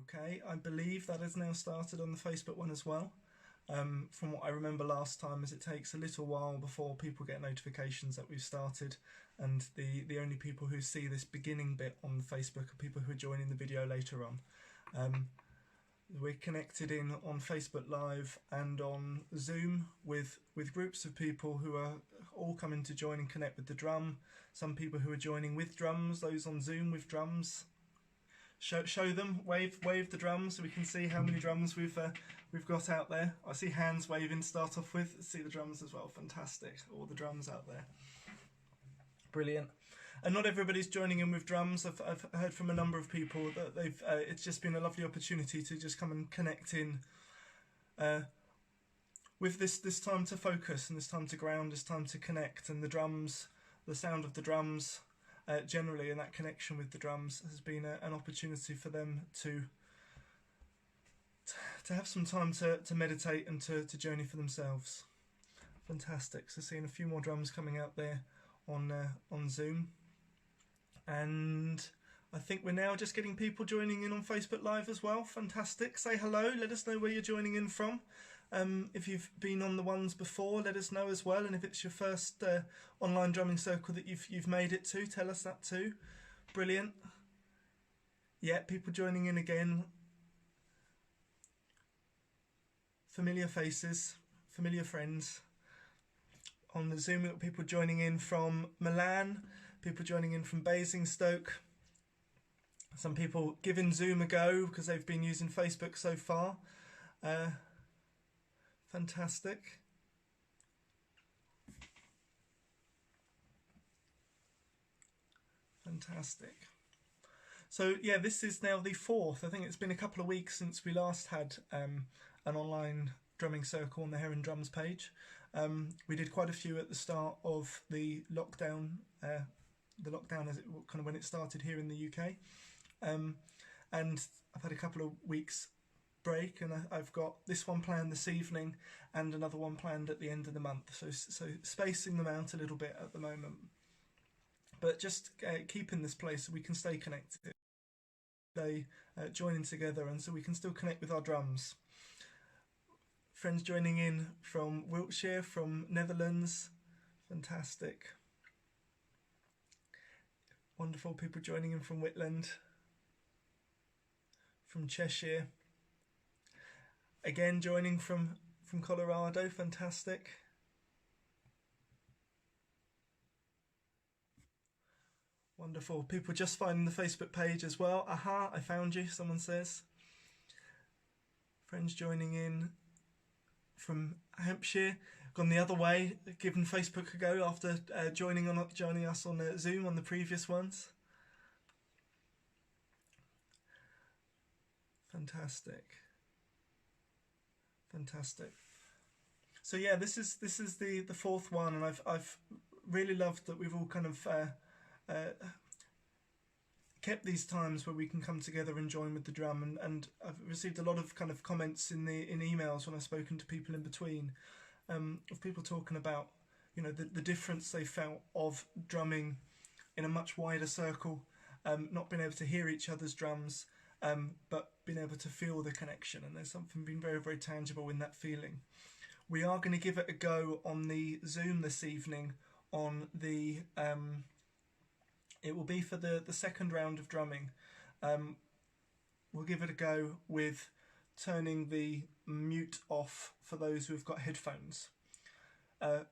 Okay, I believe that has now started on the Facebook one as well. From what I remember last time, is it takes a little while before people get notifications that we've started, and the only people who see this beginning bit on Facebook are people who are joining the video later on. We're connected in on Facebook Live and on Zoom with groups of people who are all coming to join and connect with the drum. Some people who are joining with drums, those on Zoom with drums. Show them, wave the drums so we can see how many drums we've got out there. I see hands waving to start off with. See the drums as well. Fantastic, all the drums out there. Brilliant. And not everybody's joining in with drums. I've heard from a number of people that they've. It's just been a lovely opportunity to just come and connect in with this time to focus and this time to ground, this time to connect, and the drums, the sound of the drums. Generally, and that connection with the drums has been an opportunity for them to have some time to meditate and to journey for themselves. Fantastic. So seeing a few more drums coming out there on Zoom, and I think we're now just getting people joining in on Facebook Live as well. Fantastic. Say hello. Let us know where you're joining in from. If you've been on the ones before, let us know as well. And if it's your first online drumming circle that you've made it to, tell us that too. Brilliant. Yeah, people joining in again. Familiar faces, familiar friends. On the Zoom, we've got people joining in from Milan, people joining in from Basingstoke. Some people giving Zoom a go because they've been using Facebook so far. Fantastic. Fantastic. So yeah, this is now the fourth. I think it's been a couple of weeks since we last had an online drumming circle on the Heron Drums page. We did quite a few at the start of the lockdown as it kind of when it started here in the UK, and I've had a couple of weeks break, and I've got this one planned this evening and another one planned at the end of the month, so spacing them out a little bit at the moment, but just keeping this place so we can stay connected, stay joining together, and so we can still connect with our drums. Friends joining in from Wiltshire, from Netherlands. Fantastic. Wonderful people joining in from Whitland, from Cheshire. Again, joining from Colorado. Fantastic. Wonderful. People just finding the Facebook page as well. Aha, I found you, someone says. Friends joining in from Hampshire. Gone the other way, given Facebook a go after joining us on Zoom on the previous ones. Fantastic. Fantastic. So yeah, this is the fourth one, and I've really loved that we've all kind of kept these times where we can come together and join with the drum, and I've received a lot of kind of comments in emails when I've spoken to people in between, of people talking about, you know, the difference they felt of drumming in a much wider circle, not being able to hear each other's drums, but being able to feel the connection, and there's something being very, very tangible in that feeling. We are going to give it a go on the Zoom this evening on the it will be for the second round of drumming. We'll give it a go with turning the mute off for those who've got headphones.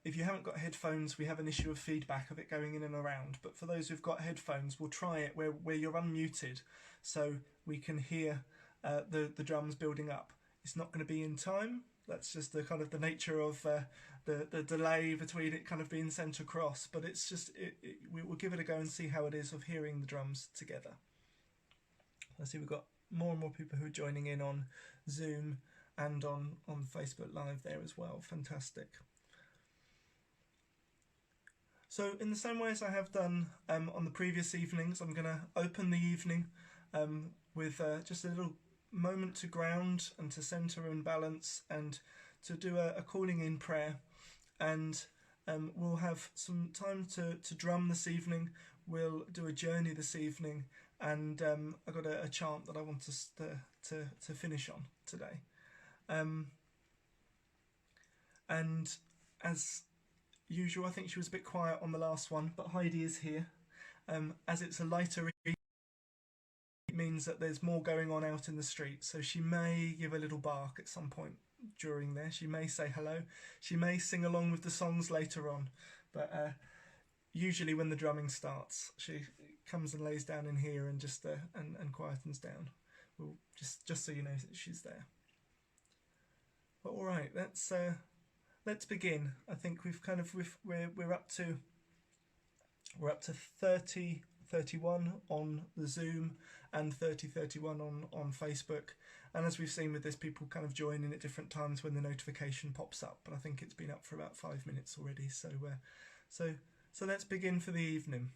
If you haven't got headphones, we have an issue of feedback of it going in and around, but for those who've got headphones, we'll try it where you're unmuted so we can hear the drums building up. It's not going to be in time. That's just the kind of the nature of the delay between it kind of being sent across, but it's just we'll give it a go and see how it is of hearing the drums together. I see we've got more and more people who are joining in on Zoom and on Facebook Live there as well. Fantastic. So in the same way as I have done on the previous evenings, I'm going to open the evening with just a little moment to ground and to center and balance, and to do a calling in prayer, and we'll have some time to drum this evening we'll do a journey this evening, and I've got a chant that I want us to finish on today. And as usual, I think she was a bit quiet on the last one, but Heidi is here. As it's a lighter evening, it means that there's more going on out in the street, so she may give a little bark at some point during there. She may say hello. She may sing along with the songs later on, but usually when the drumming starts, she comes and lays down in here and just and quietens down. Well, just so you know that she's there. But all right, let's begin. I think we're up to 30:31 on the Zoom and 30:31 on Facebook. And as we've seen with this, people kind of join in at different times when the notification pops up. But I think it's been up for about 5 minutes already. So let's begin for the evening.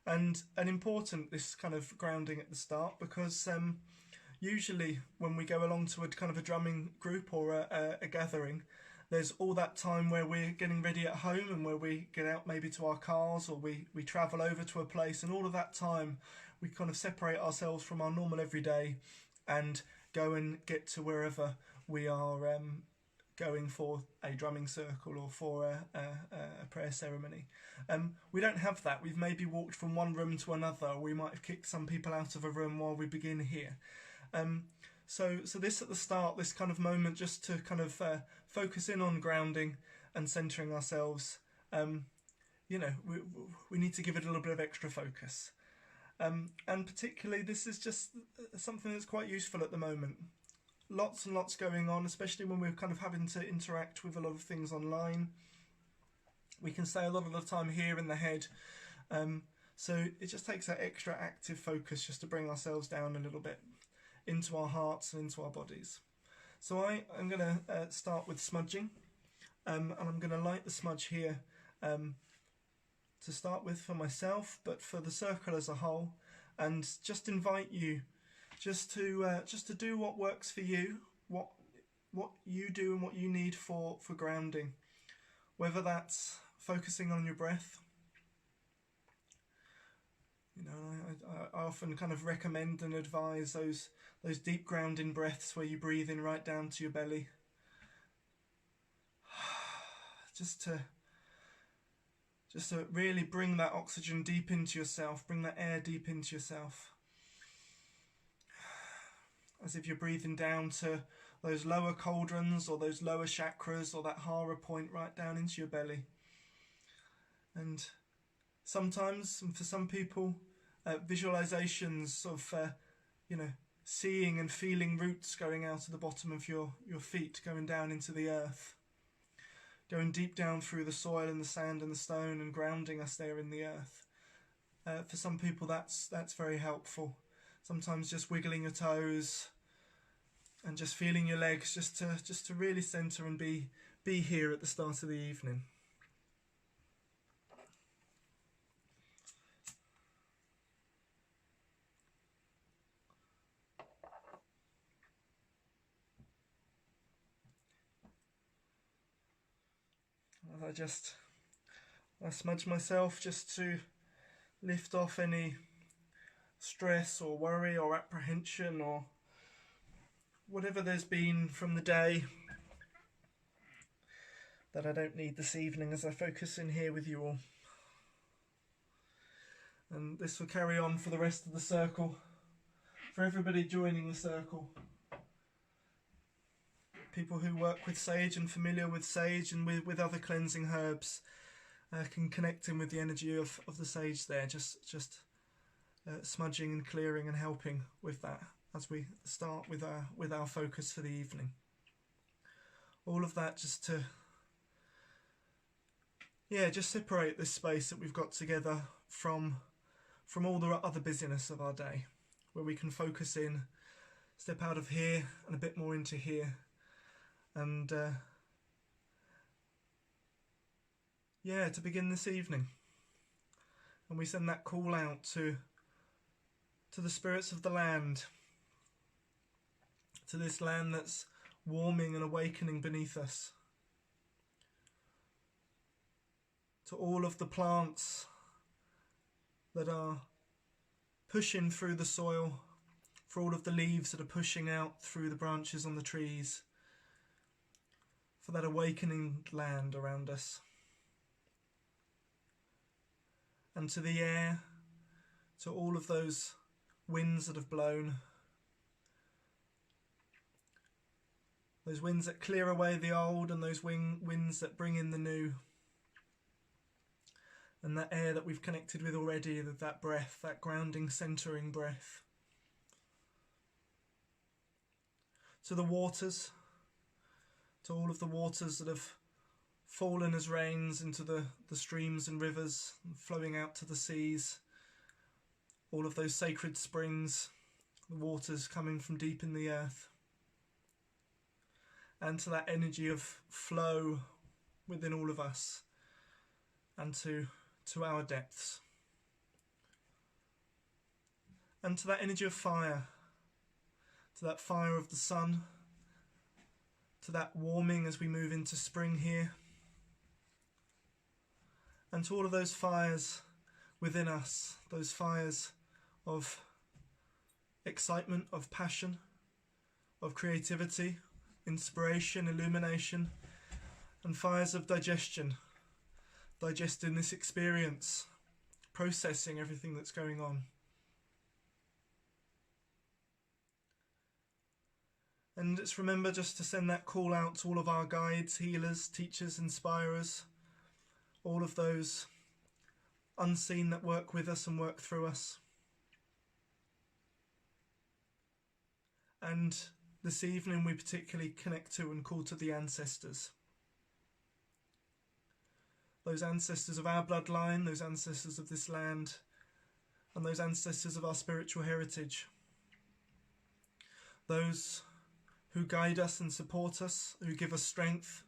And important, this kind of grounding at the start, because usually when we go along to a kind of a drumming group or a gathering, there's all that time where we're getting ready at home and where we get out maybe to our cars, or we travel over to a place, and all of that time we kind of separate ourselves from our normal everyday and go and get to wherever we are going for a drumming circle or for a prayer ceremony. We don't have that. We've maybe walked from one room to another. We might have kicked some people out of a room while we begin here. So this at the start, this kind of moment just to kind of focus in on grounding and centering ourselves. We need to give it a little bit of extra focus. And particularly this is just something that's quite useful at the moment. Lots and lots going on, especially when we're kind of having to interact with a lot of things online. We can stay a lot of the time here in the head. So it just takes that extra active focus just to bring ourselves down a little bit into our hearts and into our bodies. So I'm going to start with smudging, and I'm going to light the smudge here to start with for myself, but for the circle as a whole, and just invite you just to do what works for you, what you do and what you need for grounding, whether that's focusing on your breath. I often kind of recommend and advise those deep grounding breaths where you breathe in right down to your belly, just to really bring that oxygen deep into yourself, bring that air deep into yourself, as if you're breathing down to those lower cauldrons or those lower chakras or that hara point right down into your belly. And sometimes, and for some people, visualizations of seeing and feeling roots going out of the bottom of your feet, going down into the earth, going deep down through the soil and the sand and the stone and grounding us there in the earth. For some people that's very helpful. Sometimes just wiggling your toes and just feeling your legs, just to really center and be here at the start of the evening. I smudge myself just to lift off any stress or worry or apprehension or whatever there's been from the day that I don't need this evening as I focus in here with you all. And this will carry on for the rest of the circle, for everybody joining the circle. People who work with sage and familiar with sage and with other cleansing herbs can connect in with the energy of the sage there, just smudging and clearing and helping with that as we start with our focus for the evening. All of that just to just separate this space that we've got together from all the other busyness of our day, where we can focus in, step out of here and a bit more into here. And to begin this evening, and we send that call out to the spirits of the land, to this land that's warming and awakening beneath us, to all of the plants that are pushing through the soil, for all of the leaves that are pushing out through the branches on the trees, for that awakening land around us. And to the air, to all of those winds that have blown, those winds that clear away the old and those winds that bring in the new. And that air that we've connected with already, that breath, that grounding, centering breath. To the waters, to all of the waters that have fallen as rains into the streams and rivers, flowing out to the seas. All of those sacred springs, the waters coming from deep in the earth. And to that energy of flow within all of us, and to our depths. And to that energy of fire, to that fire of the sun, to that warming as we move into spring here, and to all of those fires within us, those fires of excitement, of passion, of creativity, inspiration, illumination, and fires of digestion, digesting this experience, processing everything that's going on. And let's remember just to send that call out to all of our guides, healers, teachers, inspirers, all of those unseen that work with us and work through us. And this evening we particularly connect to and call to the ancestors. Those ancestors of our bloodline, those ancestors of this land, and those ancestors of our spiritual heritage. Those who guide us and support us, who give us strength,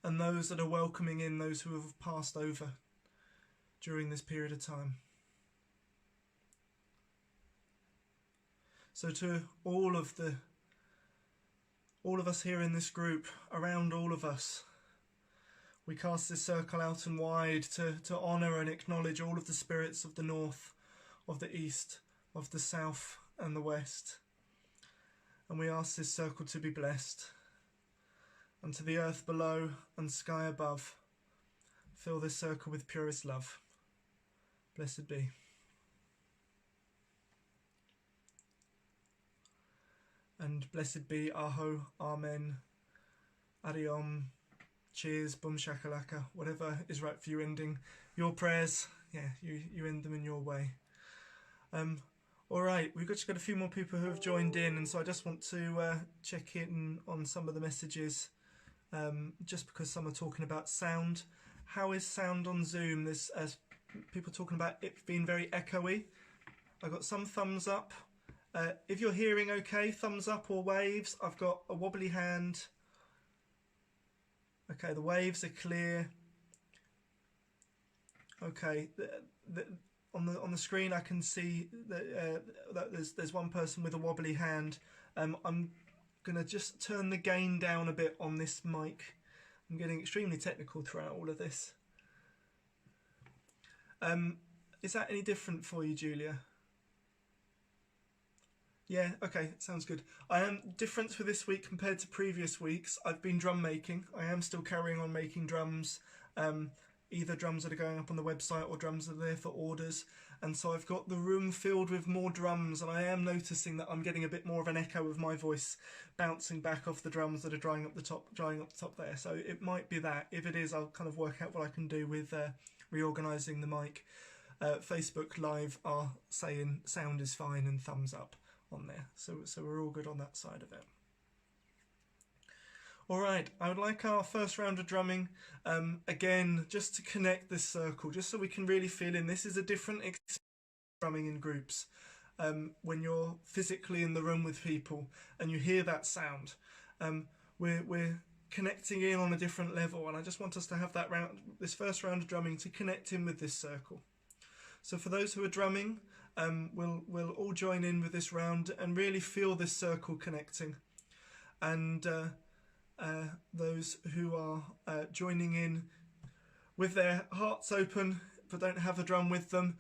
and those that are welcoming in those who have passed over during this period of time. So to all of us here in this group, around all of us, we cast this circle out and wide to honour and acknowledge all of the spirits of the north, of the east, of the south and the west. And we ask this circle to be blessed. And to the earth below and sky above, fill this circle with purest love. Blessed be. And blessed be Aho, Amen, Ariom, cheers, Bum Shakalaka, whatever is right for you ending your prayers. Yeah, you end them in your way. All right, we've just got a few more people who have joined in, and so I just want to check in on some of the messages, just because some are talking about sound. How is sound on Zoom? There's people talking about it being very echoey. I got some thumbs up. If you're hearing okay, thumbs up or waves. I've got a wobbly hand. Okay, the waves are clear. Okay, on the screen I can see that there's one person with a wobbly hand. I'm gonna just turn the gain down a bit on this mic. I'm getting extremely technical throughout all of this. Is that any different for you, Julia? Yeah, okay, sounds good. I am different for this week compared to previous weeks. I've been drum making. I am still carrying on making drums, either drums that are going up on the website or drums that are there for orders. And so I've got the room filled with more drums, and I am noticing that I'm getting a bit more of an echo of my voice bouncing back off the drums that are drying up the top there. So it might be that. If it is, I'll kind of work out what I can do with reorganising the mic. Facebook Live are saying sound is fine and thumbs up on there, so we're all good on that side of it. All right, I would like our first round of drumming again, just to connect this circle, just so we can really feel in. This is a different experience, drumming in groups, when you're physically in the room with people and you hear that sound. We're connecting in on a different level, and I just want us to have this first round of drumming to connect in with this circle. So for those who are drumming, we'll all join in with this round and really feel this circle connecting. And those who are joining in with their hearts open, but don't have a drum with them,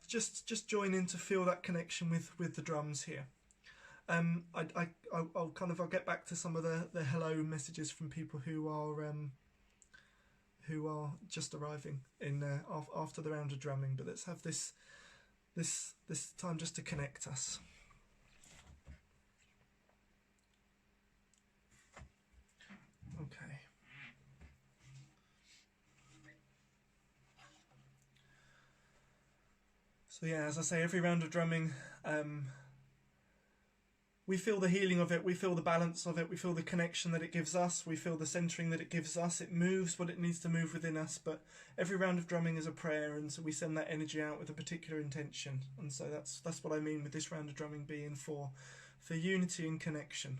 just join in to feel that connection with the drums here. I'll get back to some of the hello messages from people who are just arriving in after the round of drumming. But let's have this time just to connect us. Okay. So yeah, as I say, every round of drumming, we feel the healing of it, we feel the balance of it, we feel the connection that it gives us, we feel the centering that it gives us. It moves what it needs to move within us, but every round of drumming is a prayer, and so we send that energy out with a particular intention. And so that's what I mean with this round of drumming being for unity and connection.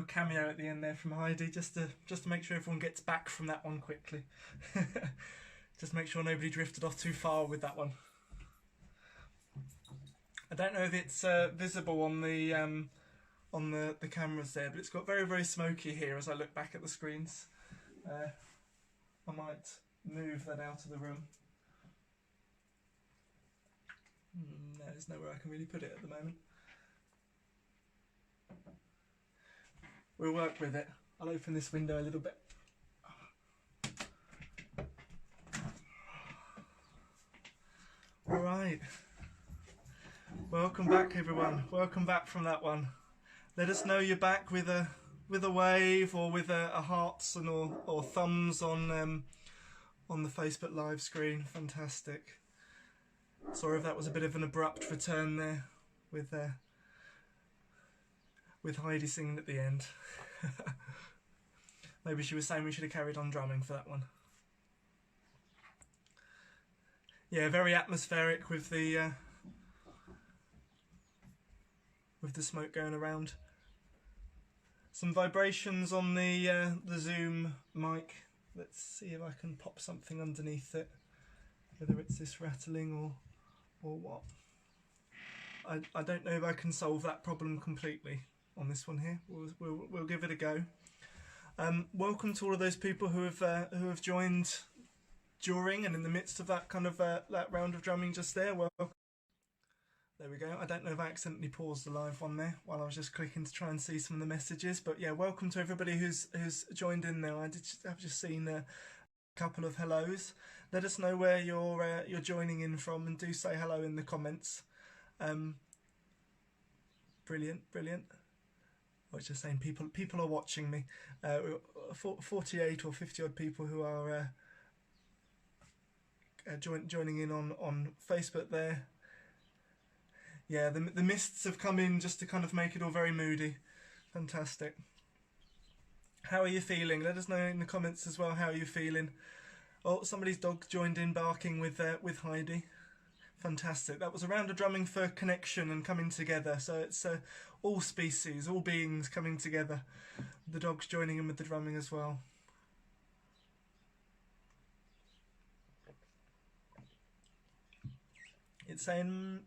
little cameo at the end there from Heidi, just to make sure everyone gets back from that one quickly. Just make sure nobody drifted off too far with that one. I don't know if it's visible on the cameras there, but it's got very, very smoky here as I look back at the screens. I might move that out of the room. No, there's nowhere I can really put it at the moment. We'll work with it. I'll open this window a little bit. Alright. Welcome back, everyone. Welcome back from that one. Let us know you're back with a wave or with a hearts and or thumbs on the Facebook live screen. Fantastic. Sorry if that was a bit of an abrupt return there with Heidi singing at the end. Maybe she was saying we should have carried on drumming for that one. Yeah, very atmospheric with the smoke going around. Some vibrations on the Zoom mic. Let's see if I can pop something underneath it. Whether it's this rattling or what. I don't know if I can solve that problem completely on this one here. We'll give it a go. Welcome to all of those people who have joined during and in the midst of that kind of that round of drumming just there. Welcome. There we go. I don't know if I accidentally paused the live one there while I was just clicking to try and see some of the messages. But yeah, welcome to everybody who's joined in now. I've just seen a couple of hellos. Let us know where you're joining in from, and do say hello in the comments. Brilliant. I was just saying people are watching me. 48 or 50 odd people who are joining in on Facebook there. Yeah, the mists have come in just to kind of make it all very moody. Fantastic. How are you feeling? Let us know in the comments as well how you're feeling. Oh, somebody's dog joined in barking with Heidi. Fantastic. That was a round of drumming for connection and coming together. So it's all species, all beings coming together. The dog's joining in with the drumming as well. It's saying...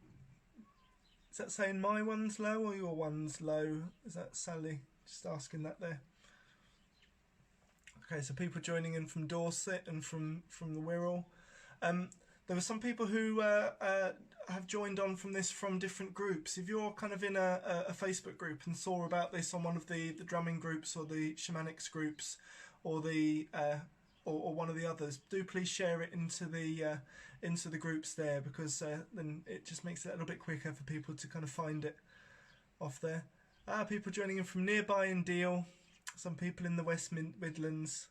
Is that saying my one's low or your one's low? Is that Sally? Just asking that there. Okay, so people joining in from Dorset and from the Wirral. There were some people who have joined on from this from different groups. If you're kind of in a Facebook group and saw about this on one of the drumming groups or the Shamanics groups or the or one of the others, do please share it into the groups there, because then it just makes it a little bit quicker for people to kind of find it off there. People joining in from nearby in Deal, some people in the West Midlands,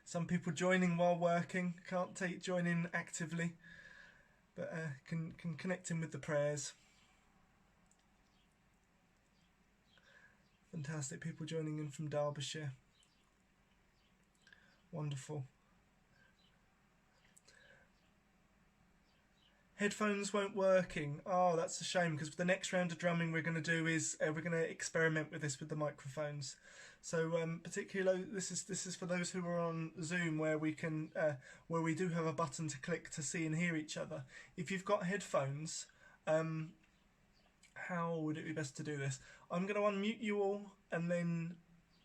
some people joining while working, can't join in actively, but can connect in with the prayers. Fantastic, people joining in from Derbyshire. Wonderful. Headphones weren't working. Oh, that's a shame, because the next round of drumming we're going to do is we're going to experiment with this with the microphones. So particularly this is for those who are on Zoom, where we can where we do have a button to click to see and hear each other. If you've got headphones, how would it be best to do this? I'm going to unmute you all, and then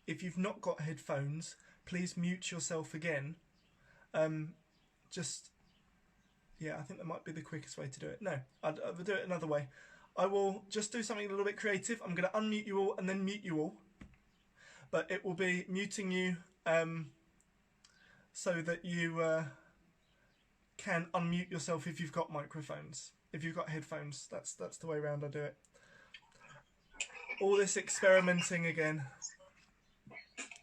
if you've not got headphones, please mute yourself again. Yeah, I think that might be the quickest way to do it. No, I'll do it another way. I will just do something a little bit creative. I'm going to unmute you all and then mute you all. But it will be muting you so that you can unmute yourself if you've got microphones. If you've got headphones, that's the way around I do it. All this experimenting again.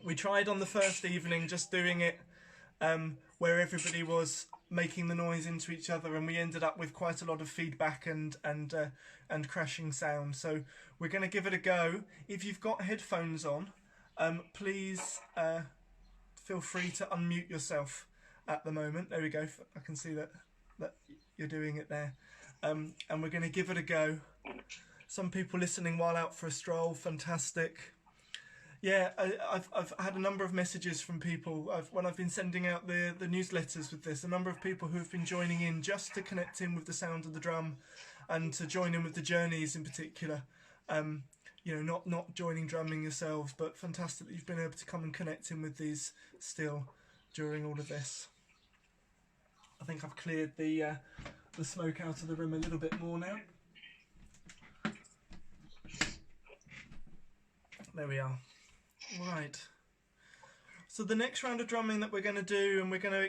We tried on the first evening just doing it where everybody was making the noise into each other, and we ended up with quite a lot of feedback and crashing sound. So we're going to give it a go. If you've got headphones on, please feel free to unmute yourself at the moment. There we go. I can see that you're doing it there. And we're going to give it a go. Some people listening while out for a stroll, fantastic. Yeah, I've had a number of messages from people when I've been sending out the newsletters with this. A number of people who have been joining in just to connect in with the sound of the drum, and to join in with the journeys in particular. You know, not joining drumming yourselves, but fantastic that you've been able to come and connect in with these still during all of this. I think I've cleared the smoke out of the room a little bit more now. There we are. Right. So the next round of drumming that we're going to do, and we're going to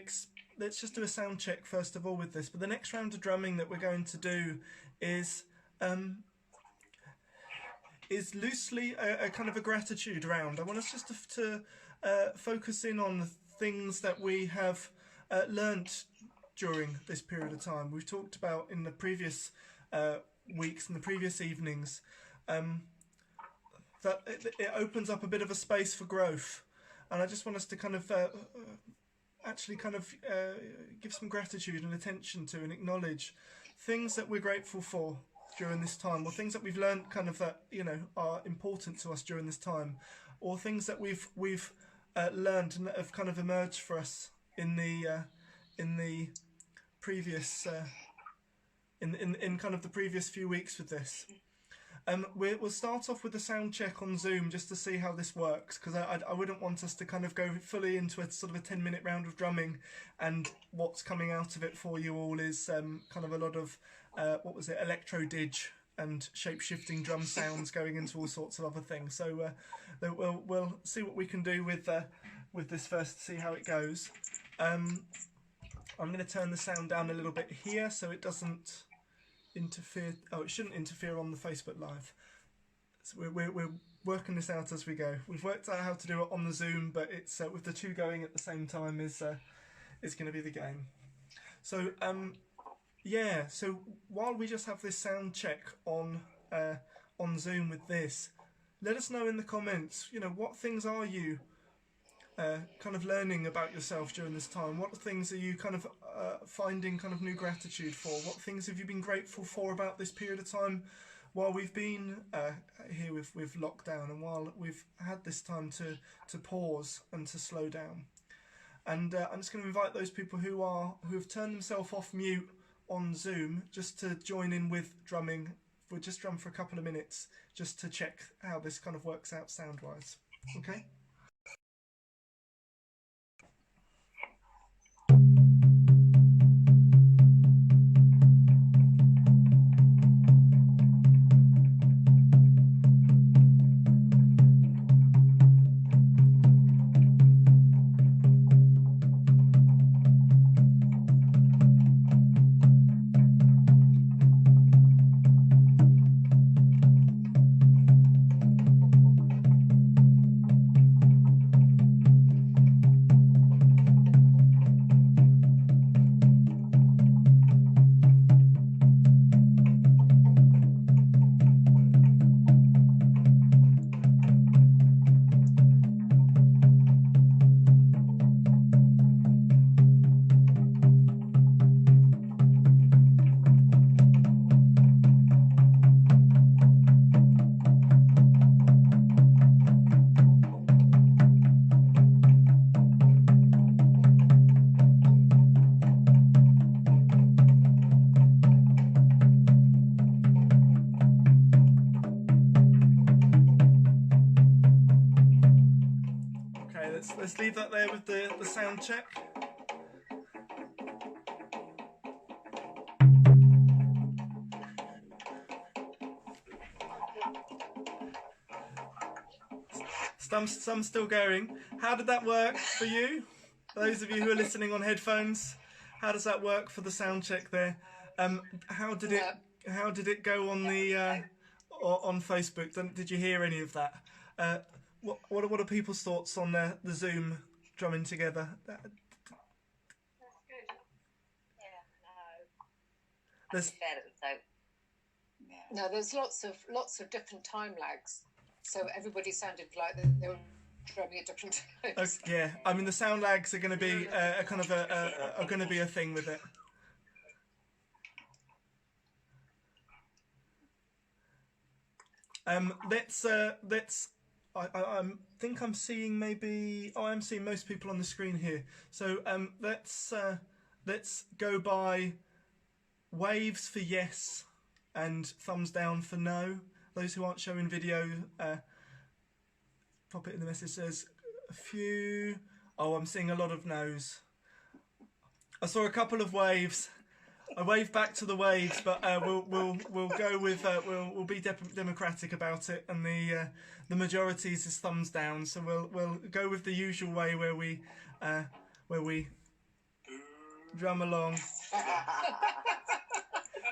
let's just do a sound check first of all with this. But the next round of drumming that we're going to do is loosely a kind of a gratitude round. I want us just to focus in on the things that we have learnt during this period of time. We've talked about in the previous weeks and the previous evenings that it opens up a bit of a space for growth, and I just want us to kind of actually kind of give some gratitude and attention to and acknowledge things that we're grateful for during this time, or things that we've learned kind of that, you know, are important to us during this time, or things that we've learned and that have kind of emerged for us in the previous in kind of the previous few weeks with this. We'll start off with a sound check on Zoom just to see how this works, because I wouldn't want us to kind of go fully into a sort of a 10-minute round of drumming and what's coming out of it for you all is kind of a lot of what was it, electro dig and shape-shifting drum sounds going into all sorts of other things. So we'll see what we can do with this first to see how it goes. I'm going to turn the sound down a little bit here so it doesn't interfere. Oh, it shouldn't interfere on the Facebook Live. So we're working this out as we go. We've worked out how to do it on the Zoom, but it's with the two going at the same time is going to be the game. So yeah. So while we just have this sound check on Zoom with this, let us know in the comments. You know, what things are you kind of learning about yourself during this time? What things are you kind of finding kind of new gratitude for? What things have you been grateful for about this period of time while we've been here with lockdown, and while we've had this time to pause and to slow down? And I'm just going to invite those people who have turned themselves off mute on Zoom just to join in with drumming. We'll just drum for a couple of minutes just to check how this kind of works out sound wise. Okay. Let's leave that there with the sound check. Some still going. How did that work for you? Those of you who are listening on headphones, how does that work for the sound check there? How did it go on the on Facebook? Did you hear any of that? What are people's thoughts on the Zoom drumming together? That's good. Yeah, no. There's lots of different time lags, so everybody sounded like they were drumming at different times. Yeah, I mean the sound lags are going to be a kind of are going to be a thing with it. I think I'm seeing maybe. Oh, I'm seeing most people on the screen here. So let's go by waves for yes and thumbs down for no. Those who aren't showing video, pop it in the message. Says a few. Oh, I'm seeing a lot of no's. I saw a couple of waves. I waved back to the waves, but we'll go with we'll be democratic about it, and the majorities is thumbs down. So we'll go with the usual way where we drum along.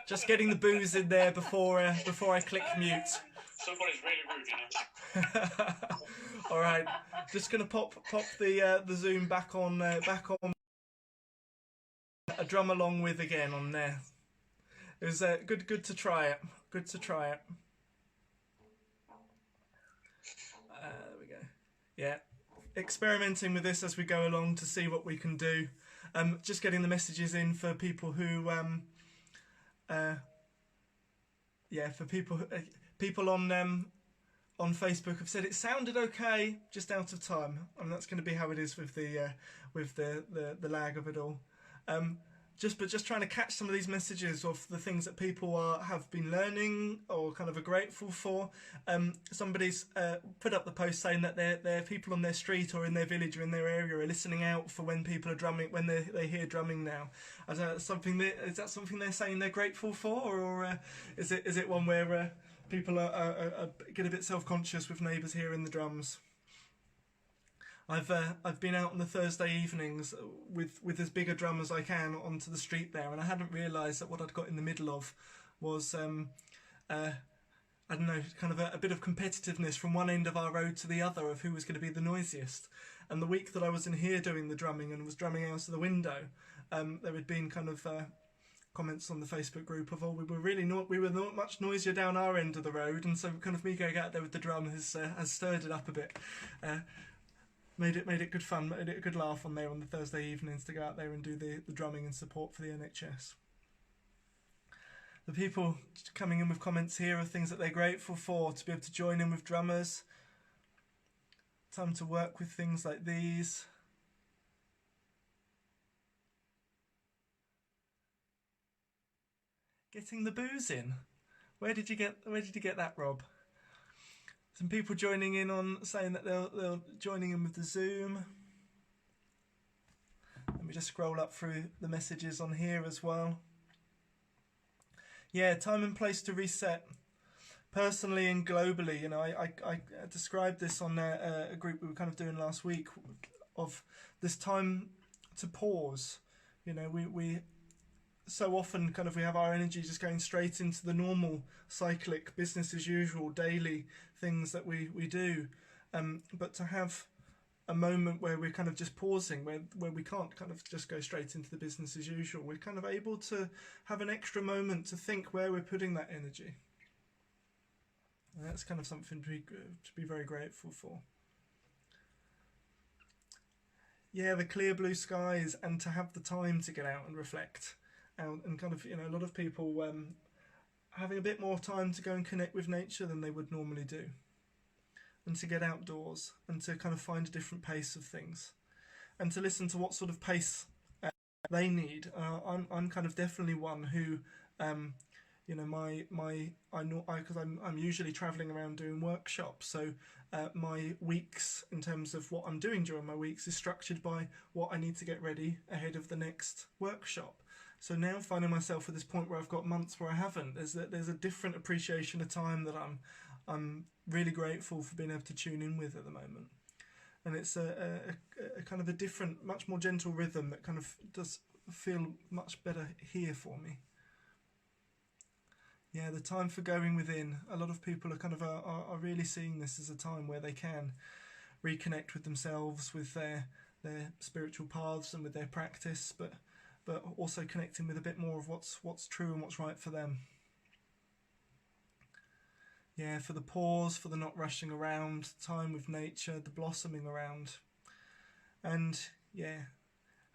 Just getting the boos in there before I click mute. Somebody's really rude, you know. All right, just gonna pop the Zoom back on. A drum along with again on there. It was good to try it. Good to try it. There we go. Yeah, experimenting with this as we go along to see what we can do. Just getting the messages in for people who, people on Facebook have said it sounded okay, just out of time, and that's going to be how it is with the lag of it all. Just trying to catch some of these messages of the things that people have been learning or kind of are grateful for. Somebody's put up the post saying that their people on their street or in their village or in their area are listening out for when people are drumming, when they hear drumming now. Is that something they're saying they're grateful for, or is it one where people are get a bit self-conscious with neighbours hearing the drums? I've been out on the Thursday evenings with as big a drum as I can onto the street there, and I hadn't realised that what I'd got in the middle of was I don't know, kind of a bit of competitiveness from one end of our road to the other of who was going to be the noisiest. And the week that I was in here doing the drumming and was drumming out of the window, there had been kind of comments on the Facebook group of, we were not much noisier down our end of the road, and so kind of me going out there with the drum has stirred it up a bit. Made it good fun, made it a good laugh on there on the Thursday evenings to go out there and do the drumming and support for the NHS. The people coming in with comments here are things that they're grateful for, to be able to join in with drummers. Time to work with things like these. Getting the booze in. Where did you get that, Rob? Some people joining in on saying that they're joining in with the Zoom. Let me just scroll up through the messages on here as well. Yeah, time and place to reset. Personally and globally, you know, I described this on a group we were kind of doing last week, of this time to pause. You know, we so often kind of we have our energy just going straight into the normal cyclic business as usual daily things that we do, but to have a moment where we're kind of just pausing, where we can't kind of just go straight into the business as usual, we're kind of able to have an extra moment to think where we're putting that energy. And that's kind of something to be very grateful for. Yeah, the clear blue skies, and to have the time to get out and reflect. And kind of, you know, a lot of people having a bit more time to go and connect with nature than they would normally do, and to get outdoors and to kind of find a different pace of things, and to listen to what sort of pace they need. I'm kind of definitely one who, you know, because I'm usually travelling around doing workshops, so my weeks in terms of what I'm doing during my weeks is structured by what I need to get ready ahead of the next workshop. So now finding myself at this point where I've got months where I haven't, there's a different appreciation of time that I'm really grateful for being able to tune in with at the moment. And it's a kind of a different, much more gentle rhythm that kind of does feel much better here for me. Yeah, the time for going within. A lot of people are kind of are really seeing this as a time where they can reconnect with themselves, with their spiritual paths and with their practice, but also connecting with a bit more of what's true and what's right for them. Yeah, for the pause, for the not rushing around, time with nature, the blossoming around. And yeah,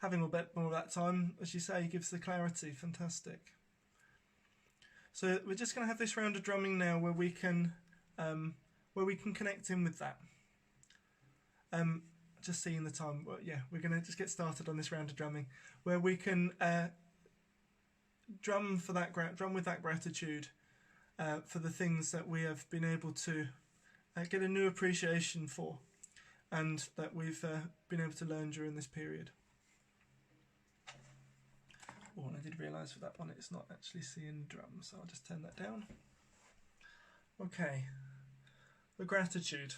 having a bit more of that time, as you say, gives the clarity. Fantastic. So we're just going to have this round of drumming now where we can where we can connect in with that. Just seeing the time, well, yeah, we're going to just get started on this round of drumming, where we can drum with that gratitude for the things that we have been able to get a new appreciation for, and that we've been able to learn during this period. Oh, and I did realise for that one it's not actually seeing drums, so I'll just turn that down. Okay, the gratitude.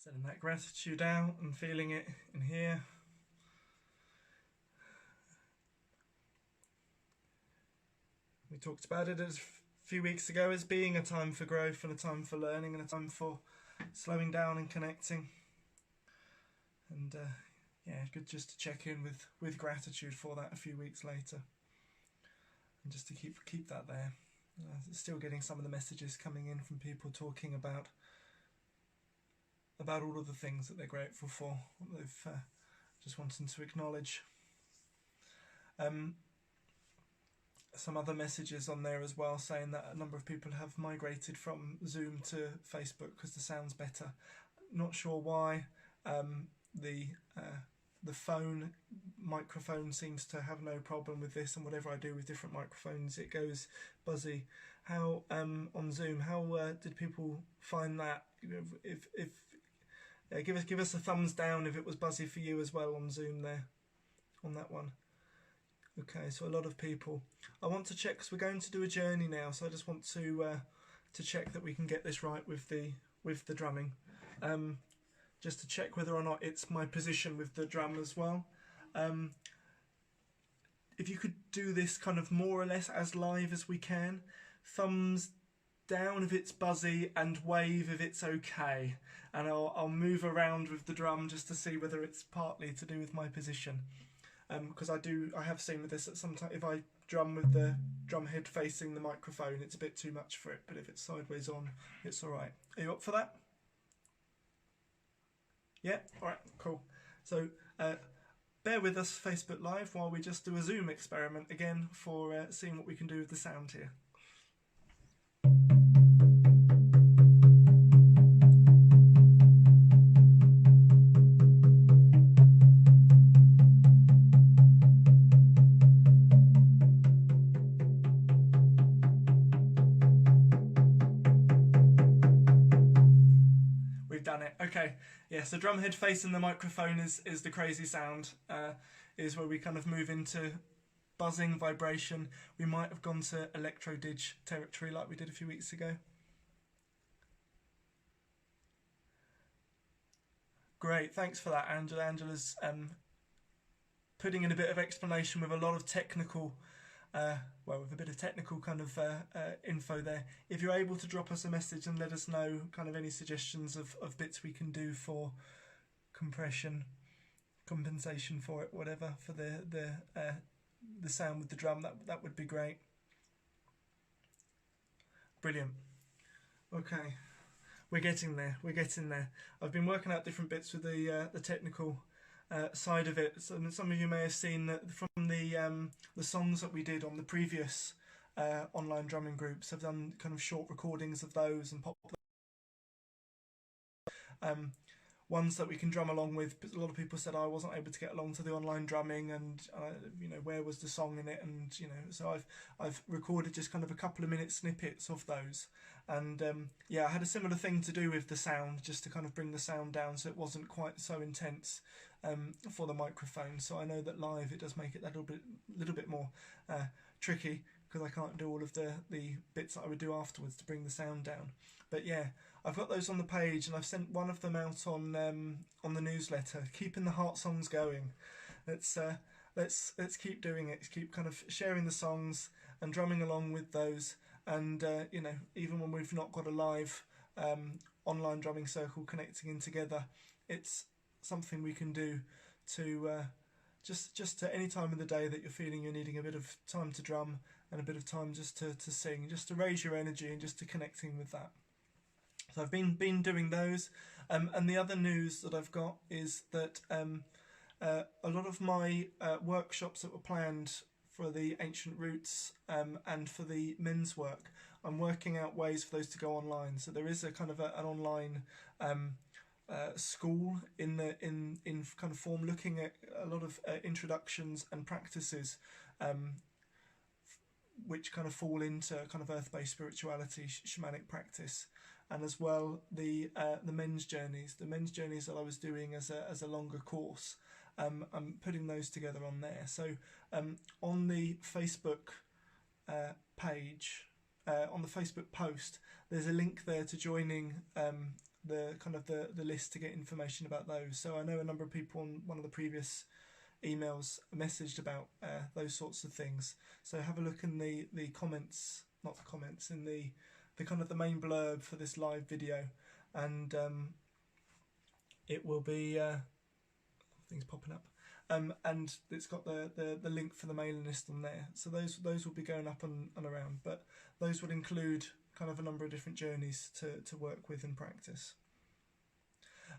Sending that gratitude out and feeling it in here. We talked about it a few weeks ago as being a time for growth and a time for learning and a time for slowing down and connecting. And yeah, good just to check in with gratitude for that a few weeks later. And just to keep that there. Still getting some of the messages coming in from people talking about all of the things that they're grateful for, what they've just wanting to acknowledge. Some other messages on there as well saying that a number of people have migrated from Zoom to Facebook because the sound's better. Not sure why. The phone microphone seems to have no problem with this, and whatever I do with different microphones, it goes buzzy. How on Zoom? How did people find that? If give us a thumbs down if it was buzzy for you as well on Zoom there, on that one. Okay, so a lot of people. I want to check because we're going to do a journey now, so I just want to check that we can get this right with the drumming. Just to check whether or not it's my position with the drum as well. If you could do this kind of more or less as live as we can. Thumbs down if it's buzzy and wave if it's okay. And I'll move around with the drum just to see whether it's partly to do with my position. Because I have seen with this that sometimes if I drum with the drum head facing the microphone, it's a bit too much for it. But if it's sideways on, it's all right. Are you up for that? Yeah, all right, cool. So bear with us Facebook Live while we just do a Zoom experiment again for seeing what we can do with the sound here. Okay, yeah, so drum head facing the microphone is the crazy sound, is where we kind of move into buzzing, vibration. We might have gone to electro-dig territory like we did a few weeks ago. Great, thanks for that, Angela. Angela's putting in a bit of explanation with a lot of technical with a bit of technical kind of info there. If you're able to drop us a message and let us know kind of any suggestions of bits we can do for compression, compensation for it, whatever, for the sound with the drum, that would be great. Brilliant. Okay, we're getting there. I've been working out different bits with the technical side of it. So some of you may have seen that from the songs that we did on the previous online drumming groups. I've done kind of short recordings of those and pop ones that we can drum along with. A lot of people said I wasn't able to get along to the online drumming, and where was the song in it, and so I've recorded just kind of a couple of minute snippets of those. And yeah, I had a similar thing to do with the sound, just to kind of bring the sound down so it wasn't quite so intense for the microphone. So I know that live it does make it a little bit more tricky, because I can't do all of the bits that I would do afterwards to bring the sound down. But yeah, I've got those on the page, and I've sent one of them out on the newsletter. Keeping the heart songs going. Let's keep doing it. Keep kind of sharing the songs and drumming along with those. And even when we've not got a live online drumming circle connecting in together, it's something we can do to just at any time of the day that you're feeling you're needing a bit of time to drum and a bit of time just to sing, just to raise your energy and just to connecting with that. So I've been doing those, and the other news that I've got is that a lot of my workshops that were planned for the Ancient Roots and for the men's work, I'm working out ways for those to go online. So there is a kind of an online school in kind of form, looking at a lot of introductions and practices which kind of fall into kind of earth-based spirituality, shamanic practice, and as well the men's journeys that I was doing as a longer course. I'm putting those together on there. So on the Facebook page, on the Facebook post, there's a link there to joining the kind of the list to get information about those. So I know a number of people on one of the previous emails messaged about those sorts of things. So have a look in the comments, not the comments, in the kind of the main blurb for this live video, and it will be things popping up. And it's got the link for the mailing list on there. So those will be going up and around, but those would include kind of a number of different journeys to work with and practice.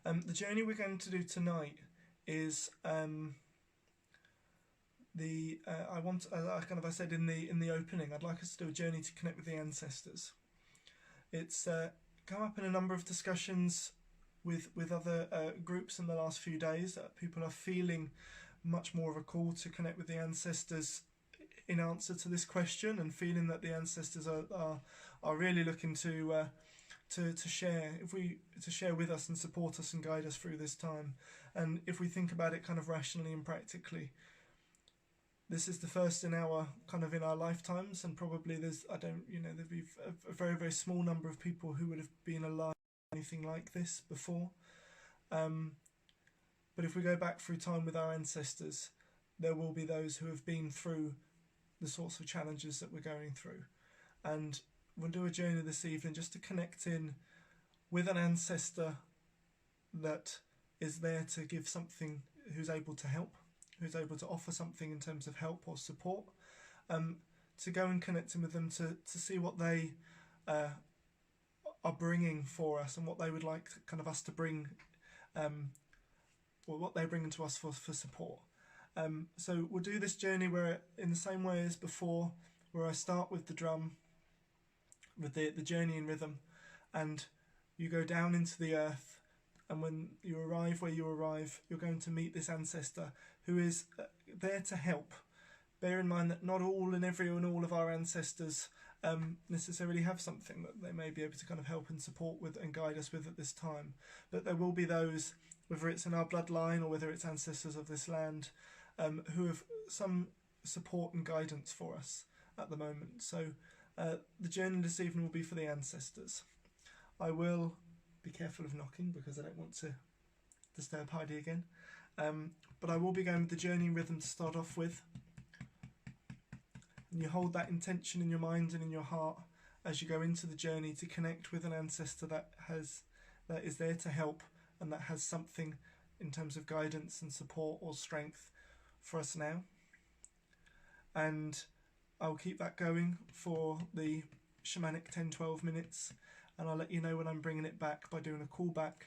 The journey we're going to do tonight is I said in the opening, I'd like us to do a journey to connect with the ancestors. It's come up in a number of discussions with other groups in the last few days, that people are feeling much more of a call to connect with the ancestors in answer to this question, and feeling that the ancestors are really looking to share with us and support us and guide us through this time. And if we think about it kind of rationally and practically, this is the first in our lifetimes, and probably there'd be a very, very small number of people who would have been alive anything like this before. But if we go back through time with our ancestors, there will be those who have been through the sorts of challenges that we're going through. And we'll do a journey this evening just to connect in with an ancestor that is there to give something, who's able to help, who's able to offer something in terms of help or support, to go and connect in with them to see what they are bringing for us, and what they would like kind of us to bring, or what they're bringing to us for support. So we'll do this journey where, in the same way as before, where I start with the drum, with the journey in rhythm, and you go down into the earth, and when you arrive where you arrive, you're going to meet this ancestor who is there to help. Bear in mind that not all of our ancestors necessarily have something that they may be able to kind of help and support with and guide us with at this time. But there will be those, whether it's in our bloodline or whether it's ancestors of this land, who have some support and guidance for us at the moment. So the journey this evening will be for the ancestors. I will be careful of knocking because I don't want to disturb Heidi again. But I will be going with the journey in rhythm to start off with. And you hold that intention in your mind and in your heart as you go into the journey to connect with an ancestor that is there to help, and that has something in terms of guidance and support or strength for us now. And I'll keep that going for the shamanic 10-12 minutes, and I'll let you know when I'm bringing it back by doing a call back,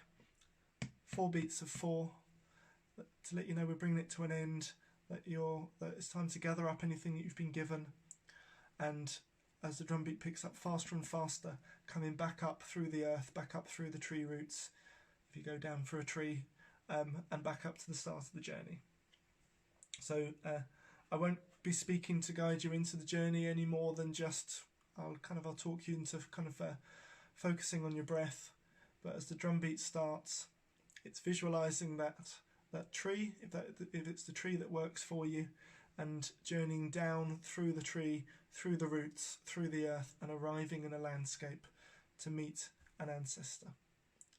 4 beats of 4, to let you know we're bringing it to an end, that it's time to gather up anything that you've been given, and as the drum beat picks up faster and faster, coming back up through the earth, back up through the tree roots, if you go down through a tree, and back up to the start of the journey. So I won't be speaking to guide you into the journey any more than just I'll talk you into focusing on your breath. But as the drum beat starts, it's visualizing that tree, if it's the tree that works for you, and journeying down through the tree, through the roots, through the earth, and arriving in a landscape to meet an ancestor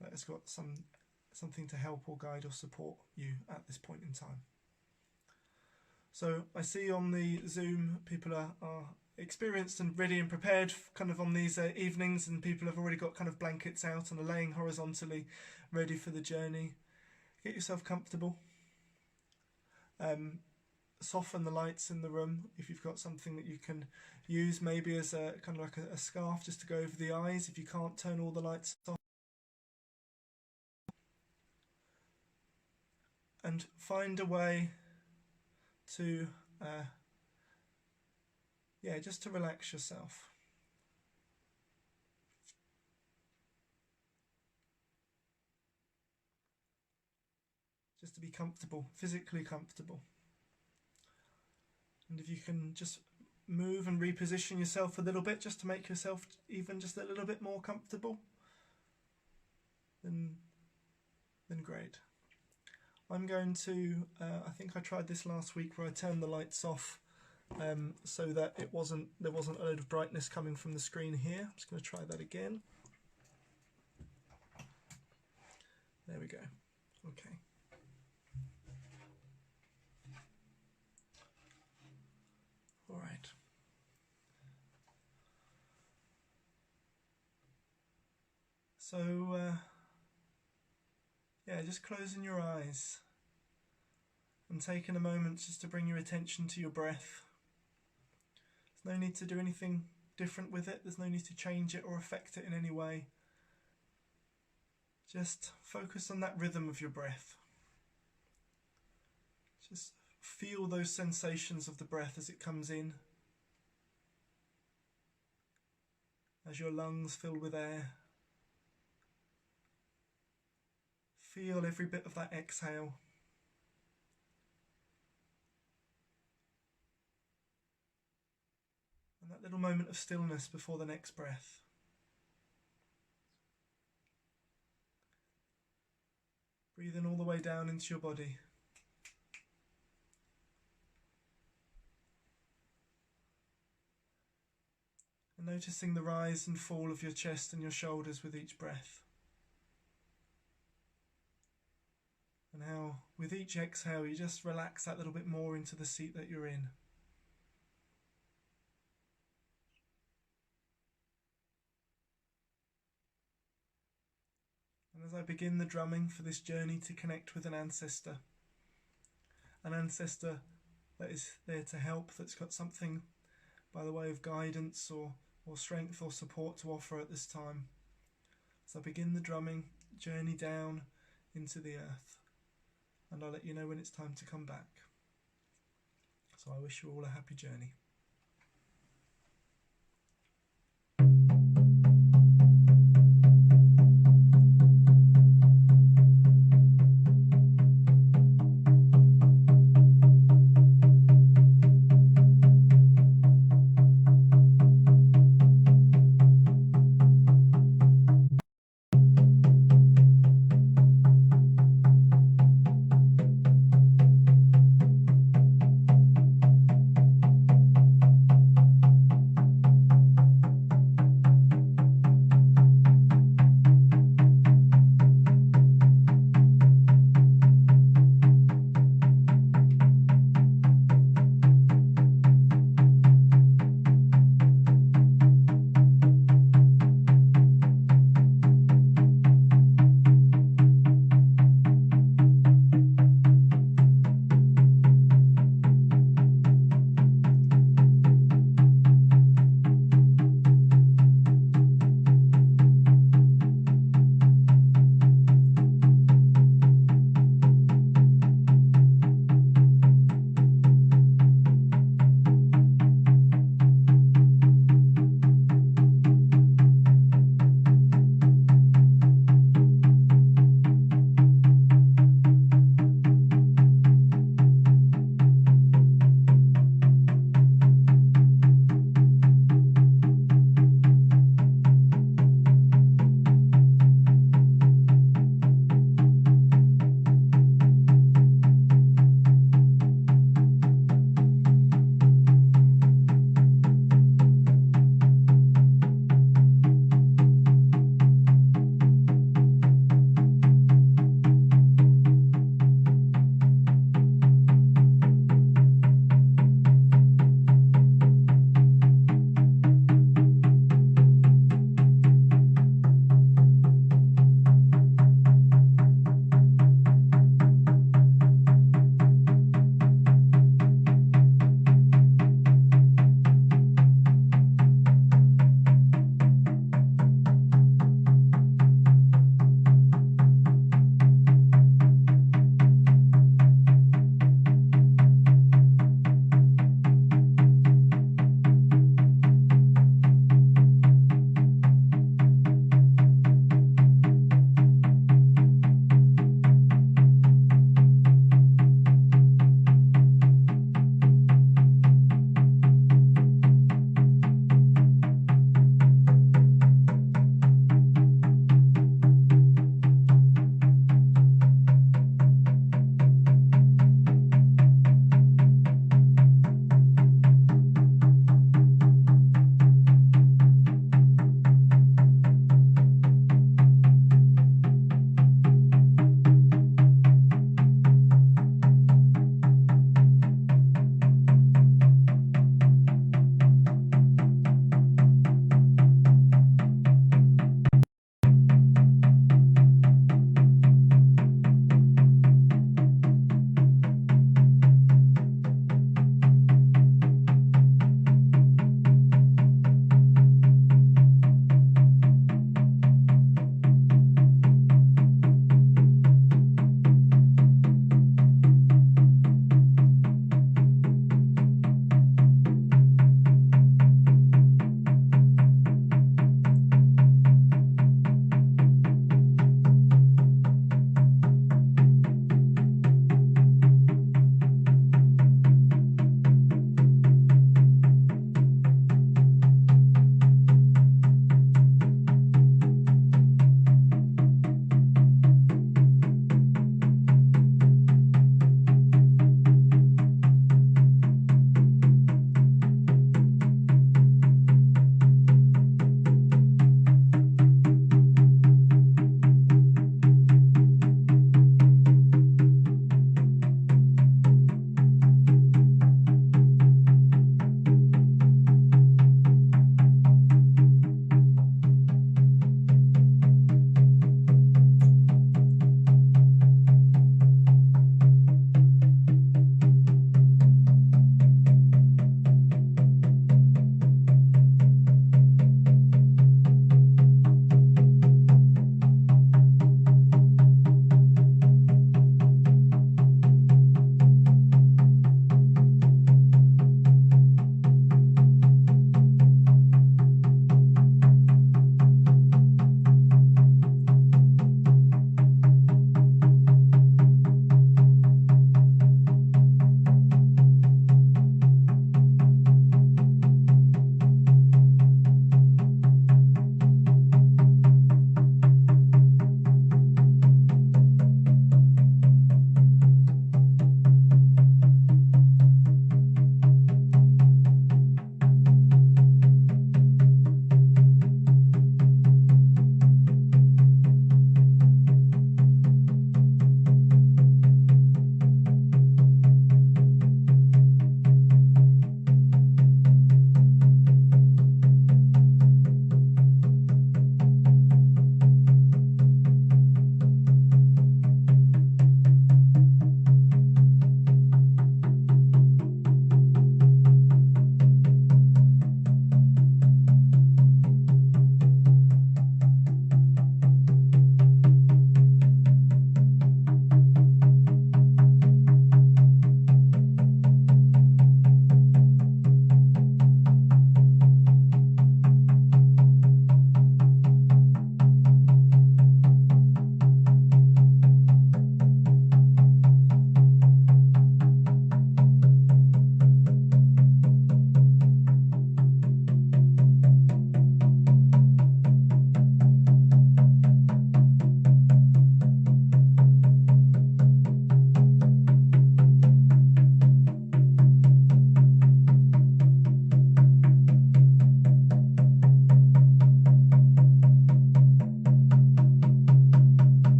that has got something to help or guide or support you at this point in time. So I see on the Zoom people are experienced and ready and prepared on these evenings, and people have already got blankets out and are laying horizontally ready for the journey. Get yourself comfortable. Soften the lights in the room if you've got something that you can use, maybe as a a scarf just to go over the eyes if you can't turn all the lights off. And find a way to just to relax yourself. Just to be comfortable, physically comfortable. And if you can just move and reposition yourself a little bit just to make yourself even just a little bit more comfortable, then great. I'm going to, I think I tried this last week where I turned the lights off so that there wasn't a load of brightness coming from the screen here. I'm just going to try that again. There we go. Okay. All right. So, yeah, just closing your eyes and taking a moment just to bring your attention to your breath. There's no need to do anything different with it. There's no need to change it or affect it in any way. Just focus on that rhythm of your breath. Just feel those sensations of the breath as it comes in, as your lungs fill with air. Feel every bit of that exhale. And that little moment of stillness before the next breath. Breathing all the way down into your body. And noticing the rise and fall of your chest and your shoulders with each breath. And how, with each exhale, you just relax that little bit more into the seat that you're in. And as I begin the drumming for this journey to connect with an ancestor that is there to help, that's got something by the way of guidance or strength or support to offer at this time. So I begin the drumming, journey down into the earth. And I'll let you know when it's time to come back. So I wish you all a happy journey.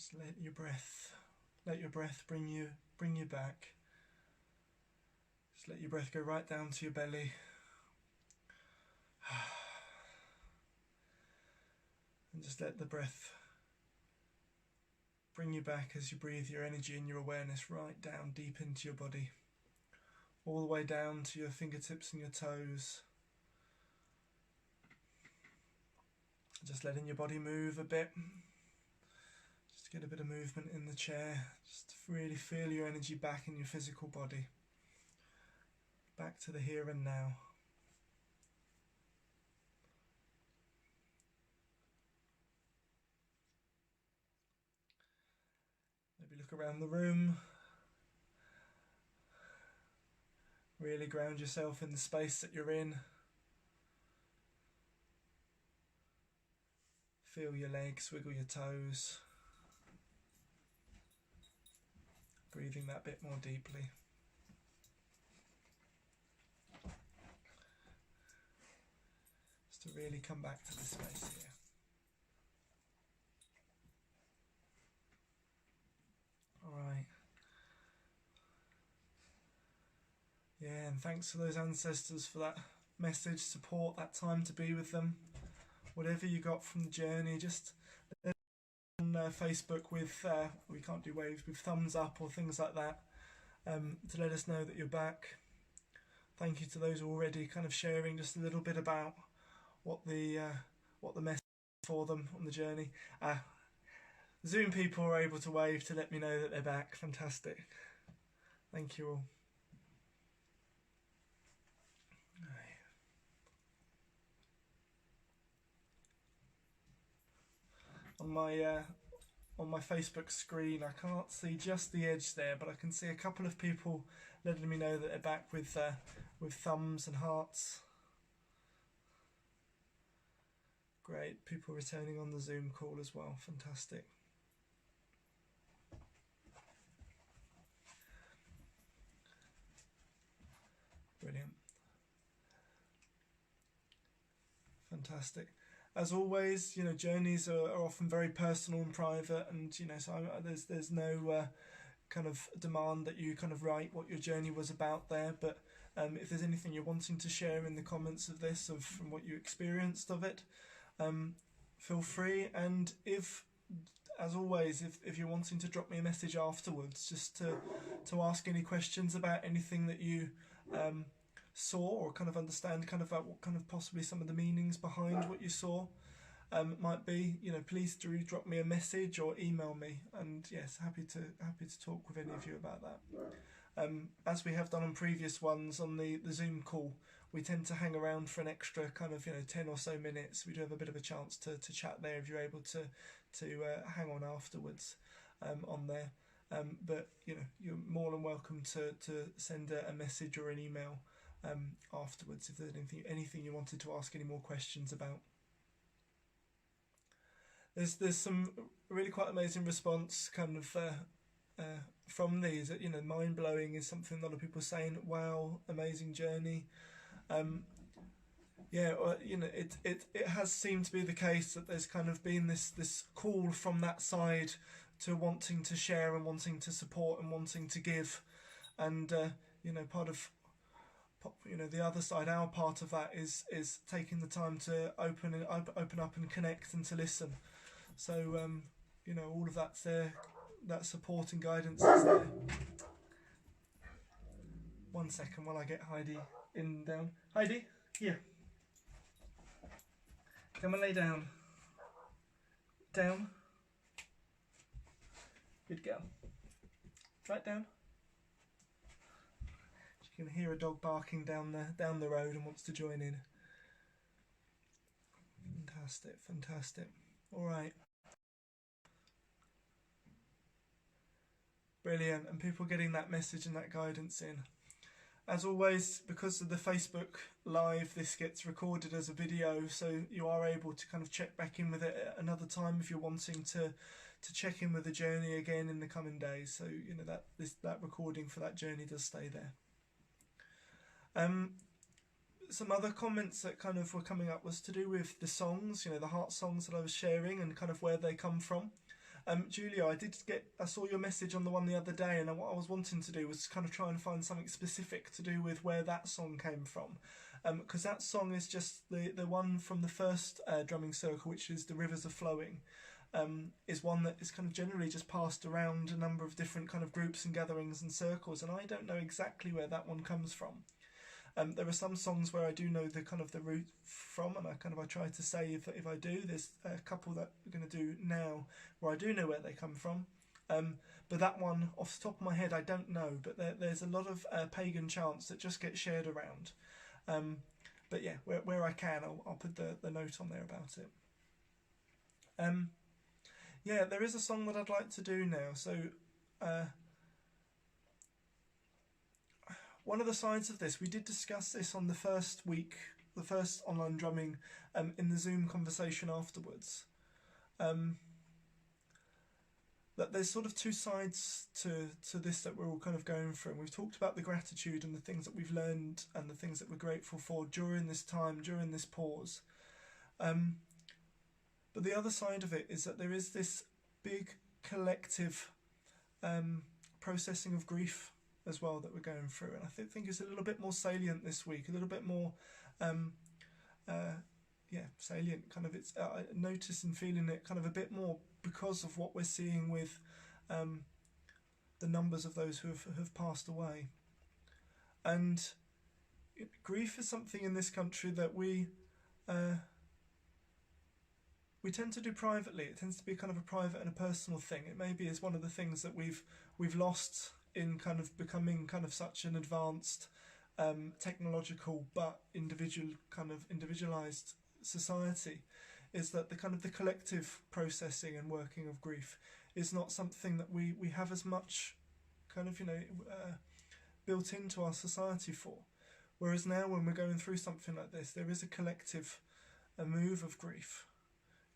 Just let your breath bring you back. Just let your breath go right down to your belly. And just let the breath bring you back as you breathe your energy and your awareness right down deep into your body, all the way down to your fingertips and your toes. Just letting your body move a bit. Just get a bit of movement in the chair. Just really feel your energy back in your physical body. Back to the here and now. Maybe look around the room. Really ground yourself in the space that you're in. Feel your legs, wiggle your toes. Breathing that bit more deeply. Just to really come back to this space here. Alright. Yeah, and thanks to those ancestors for that message, support, that time to be with them. Whatever you got from the journey, just on Facebook with, we can't do waves, with thumbs up or things like that, to let us know that you're back. Thank you to those already kind of sharing just a little bit about what the message is for them on the journey. Zoom people are able to wave to let me know that they're back. Fantastic. Thank you all. On my Facebook screen, I can't see just the edge there, but I can see a couple of people letting me know that they're back with thumbs and hearts. Great, people returning on the Zoom call as well. Fantastic. Brilliant. Fantastic. As always, journeys are often very personal and private, and so there's no kind of demand that you kind of write what your journey was about there. But if there's anything you're wanting to share in the comments of this, from what you experienced of it, feel free. And if you're wanting to drop me a message afterwards, just to ask any questions about anything that you saw, or kind of understand kind of about what kind of possibly some of the meanings behind what you saw might be, please do drop me a message or email me, and yes, happy to talk with any of you about that. As we have done on previous ones on the Zoom call, we tend to hang around for an extra kind of 10 or so minutes. We do have a bit of a chance to chat there if you're able to hang on afterwards on there. But you're more than welcome to send a message or an email afterwards if there's anything you wanted to ask any more questions about. There's some really quite amazing response kind of from these. Mind blowing is something a lot of people are saying. Wow, amazing journey. It has seemed to be the case that there's kind of been this call from that side to wanting to share and wanting to support and wanting to give, and part of the other side, our part of that is taking the time to open up and connect and to listen. So all of that's there, that support and guidance is there. 1 second while I get Heidi in down. Heidi, here. Come and lay down. Down. Good girl. Right down. You can hear a dog barking down the road and wants to join in. Fantastic, fantastic. All right. Brilliant, and people getting that message and that guidance in. As always, because of the Facebook Live, this gets recorded as a video, so you are able to kind of check back in with it at another time if you're wanting to check in with the journey again in the coming days. So that recording for that journey does stay there. Some other comments that kind of were coming up was to do with the songs, the heart songs that I was sharing and kind of where they come from. Julia, I saw your message on the one the other day, and what I was wanting to do was kind of try and find something specific to do with where that song came from, because that song is just the one from the first drumming circle, which is The Rivers Are Flowing, is one that is kind of generally just passed around a number of different kind of groups and gatherings and circles, and I don't know exactly where that one comes from. There are some songs where I do know the kind of the root from, and I try to say if I do. There's a couple that we're going to do now where I do know where they come from, but that one off the top of my head I don't know. But there's a lot of pagan chants that just get shared around. But yeah, where I can, I'll put the note on there about it. Yeah, there is a song that I'd like to do now. So. One of the sides of this, we did discuss this on the first week, the first online drumming, in the Zoom conversation afterwards. That there's sort of two sides to this that we're all kind of going through. And we've talked about the gratitude and the things that we've learned and the things that we're grateful for during this time, during this pause. But the other side of it is that there is this big collective processing of grief as well that we're going through, and I think it's a little bit more salient this week, a little bit more salient, kind of. It's noticing, feeling it kind of a bit more because of what we're seeing with the numbers of those who have passed away. And grief is something in this country that we tend to do privately. It tends to be kind of a private and a personal thing. It maybe is one of the things that we've lost in kind of becoming kind of such an advanced technological but individualized society, is that the kind of the collective processing and working of grief is not something that we have as much kind of built into our society for. Whereas now when we're going through something like this, there is a collective move of grief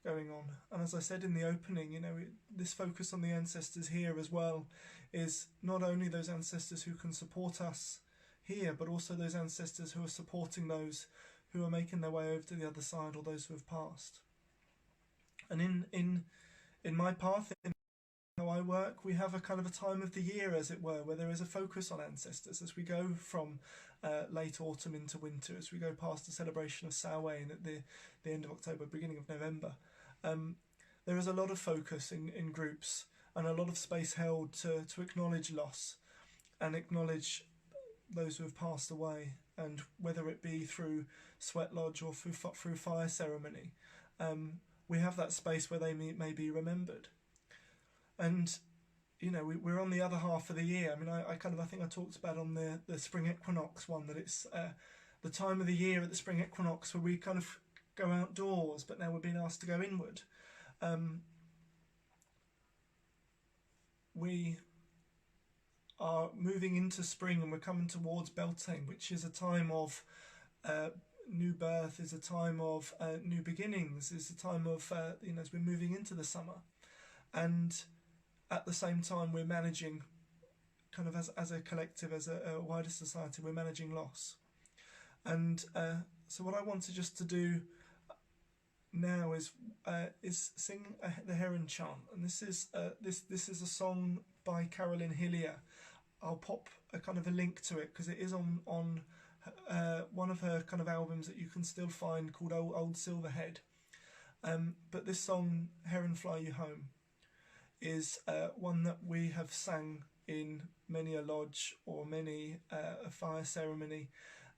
going on. And as I said in the opening, this focus on the ancestors here as well is not only those ancestors who can support us here, but also those ancestors who are supporting those who are making their way over to the other side, or those who have passed. And in my path, in how I work, we have a kind of a time of the year, as it were, where there is a focus on ancestors as we go from late autumn into winter, as we go past the celebration of Samhain at the end of October, beginning of November. There is a lot of focus in groups and a lot of space held to acknowledge loss and acknowledge those who have passed away, and whether it be through sweat lodge or through fire ceremony, we have that space where they may be remembered. And we're on the other half of the year. I mean, I think I talked about on the spring equinox one that it's the time of the year at the spring equinox where we kind of go outdoors, but now we're being asked to go inward. We are moving into spring and we're coming towards Beltane, which is a time of new birth, is a time of new beginnings, is a time of as we're moving into the summer. And at the same time we're managing, kind of as a collective, as a wider society, we're managing loss. And so what I wanted just to do now is sing the Heron chant, and this is a song by Carolyn Hillier. I'll pop a kind of a link to it because it is on one of her kind of albums that you can still find, called Old Silverhead. But this song, Heron Fly You Home, is one that we have sang in many a lodge or many a fire ceremony,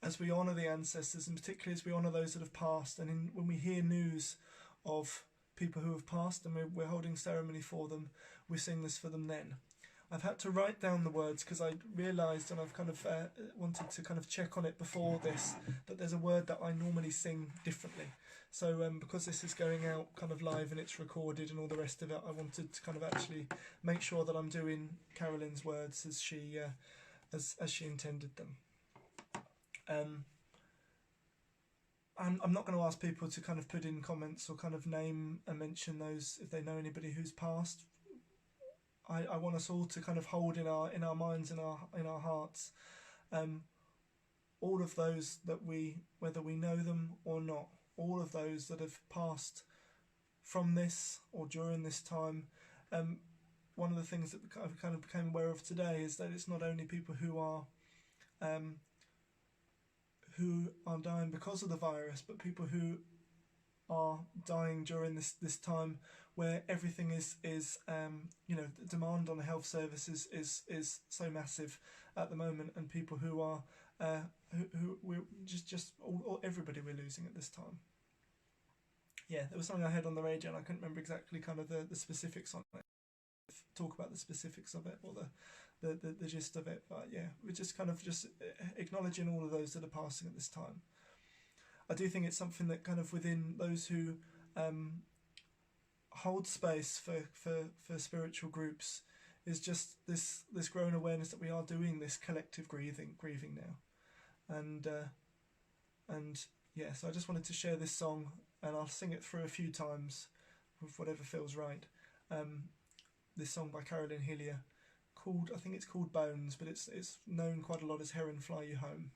as we honour the ancestors, and particularly as we honour those that have passed. And when we hear news of people who have passed and we're holding ceremony for them, we sing this for them then. I've had to write down the words because I realised, and I've kind of wanted to kind of check on it before this, that there's a word that I normally sing differently. So because this is going out kind of live and it's recorded and all the rest of it, I wanted to kind of actually make sure that I'm doing Carolyn's words as she intended them. I'm not going to ask people to kind of put in comments or kind of name and mention those if they know anybody who's passed. I want us all to kind of hold in our minds, in our hearts, all of those that whether we know them or not, all of those that have passed from this or during this time, one of the things that I kind of became aware of today is that it's not only people who are dying because of the virus, but people who are dying during this time where everything is the demand on the health services is so massive at the moment, and people who are who we're everybody we're losing at this time. Yeah, there was something I heard on the radio and I couldn't remember exactly kind of the specifics on it, talk about the specifics of it or the gist of it, but yeah, we're just kind of just acknowledging all of those that are passing at this time. I do think it's something that kind of within those who hold space for spiritual groups is just this growing awareness that we are doing this collective grieving now, and yeah, so I just wanted to share this song, and I'll sing it through a few times with whatever feels right. This song by Carolyn Hillier, I think it's called Bones, but it's known quite a lot as Heron Fly You Home.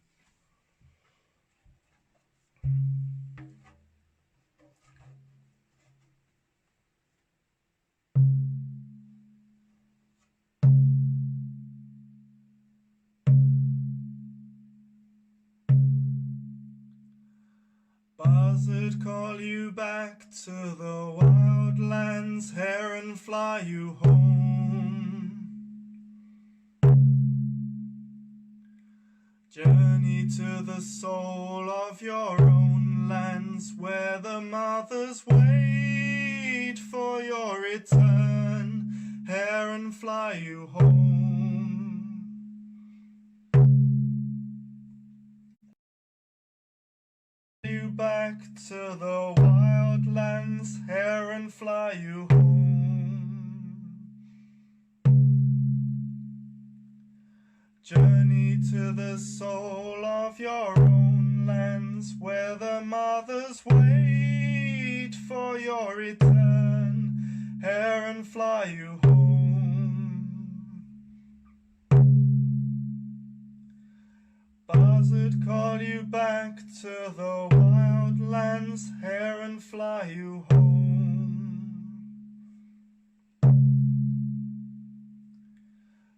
Buzzard, call you back to the wild lands, heron, fly you home. Journey to the soul of your own lands, where the mothers wait for your return, heron, fly you home. You back to the wild lands, heron, fly you home. Journey to the soul of your own lands, where the mothers wait for your return, heron, fly you home. Buzzard, call you back to the wild lands, heron, fly you home.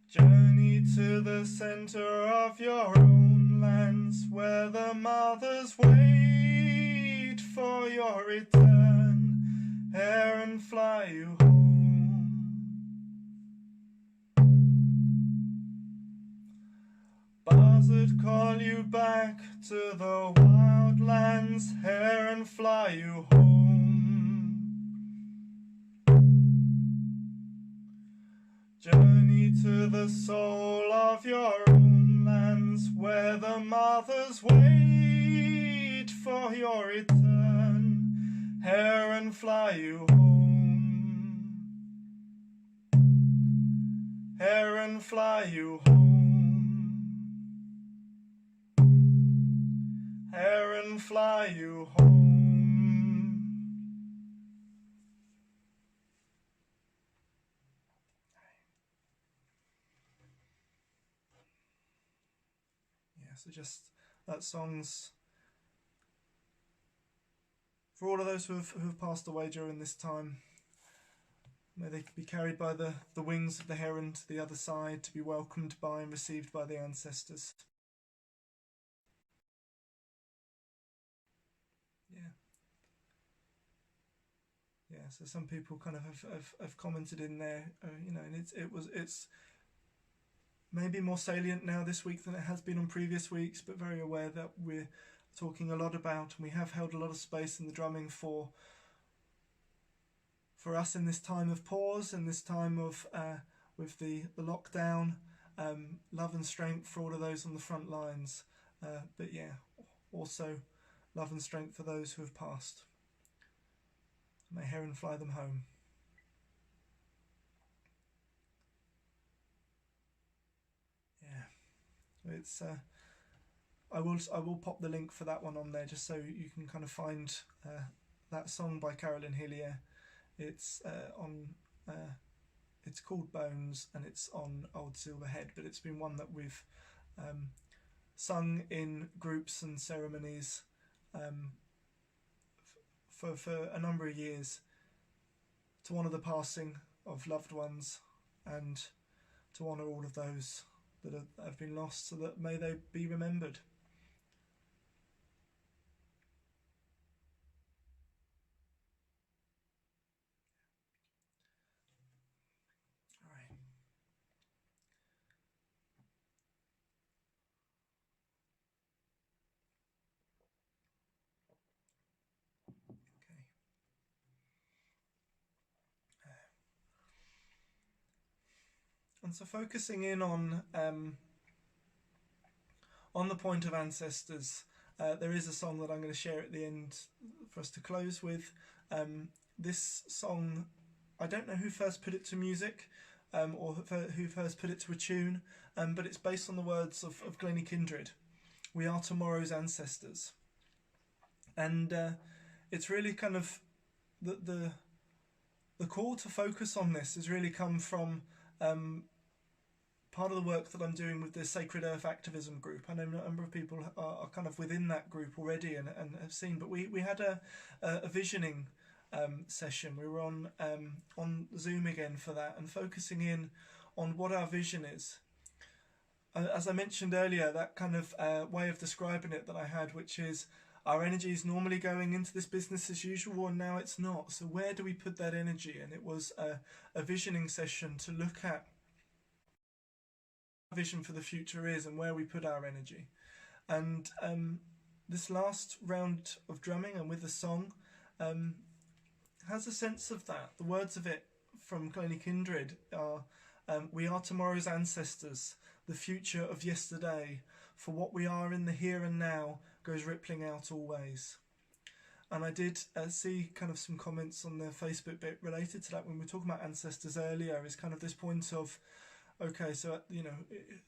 Journey to the center of your own lands, where the mothers wait for your return, heron, fly you home. Buzzard, call you back to the wild lands, heron, fly you home. Journey to the soul of your own lands, where the mothers wait for your return, heron, fly you home. Heron, fly you home. Heron, fly you home. Yeah, so just that song's for all of those who have passed away during this time. May they be carried by the wings of the heron to the other side, to be welcomed by and received by the ancestors. Yeah, so some people kind of have commented in there, and it's maybe more salient now this week than it has been on previous weeks, but very aware that we're talking a lot about, and we have held a lot of space in the drumming for us in this time of pause, and this time of with the lockdown, love and strength for all of those on the front lines, but yeah, also love and strength for those who have passed. May heron fly them home. Yeah, it's I will pop the link for that one on there just so you can kind of find that song by Carolyn Hillier. It's it's called Bones, and it's on Old Silver Head, but it's been one that we've sung in groups and ceremonies for a number of years to honour the passing of loved ones, and to honour all of those that have been lost, so that may they be remembered. All right. Okay. And so focusing in on the point of ancestors, there is a song that I'm going to share at the end for us to close with. This song, I don't know who first put it to music, or who first put it to a tune, but it's based on the words of Glennie Kindred. We are tomorrow's ancestors. And it's really kind of the call to focus on this has really come from part of the work that I'm doing with the Sacred Earth Activism group. I know a number of people are kind of within that group already and have seen, but we had a visioning session. We were on Zoom again for that, and focusing in on what our vision is. As I mentioned earlier, that kind of way of describing it that I had, which is our energy is normally going into this business as usual, and now it's not. So where do we put that energy? And it was a visioning session to look at vision for the future is and where we put our energy. And this last round of drumming and with the song has a sense of that. The words of it from Glennie Kindred are, we are tomorrow's ancestors, the future of yesterday, for what we are in the here and now goes rippling out always. And I did see kind of some comments on the Facebook bit related to that when we were talking about ancestors earlier, is kind of this point of, okay, so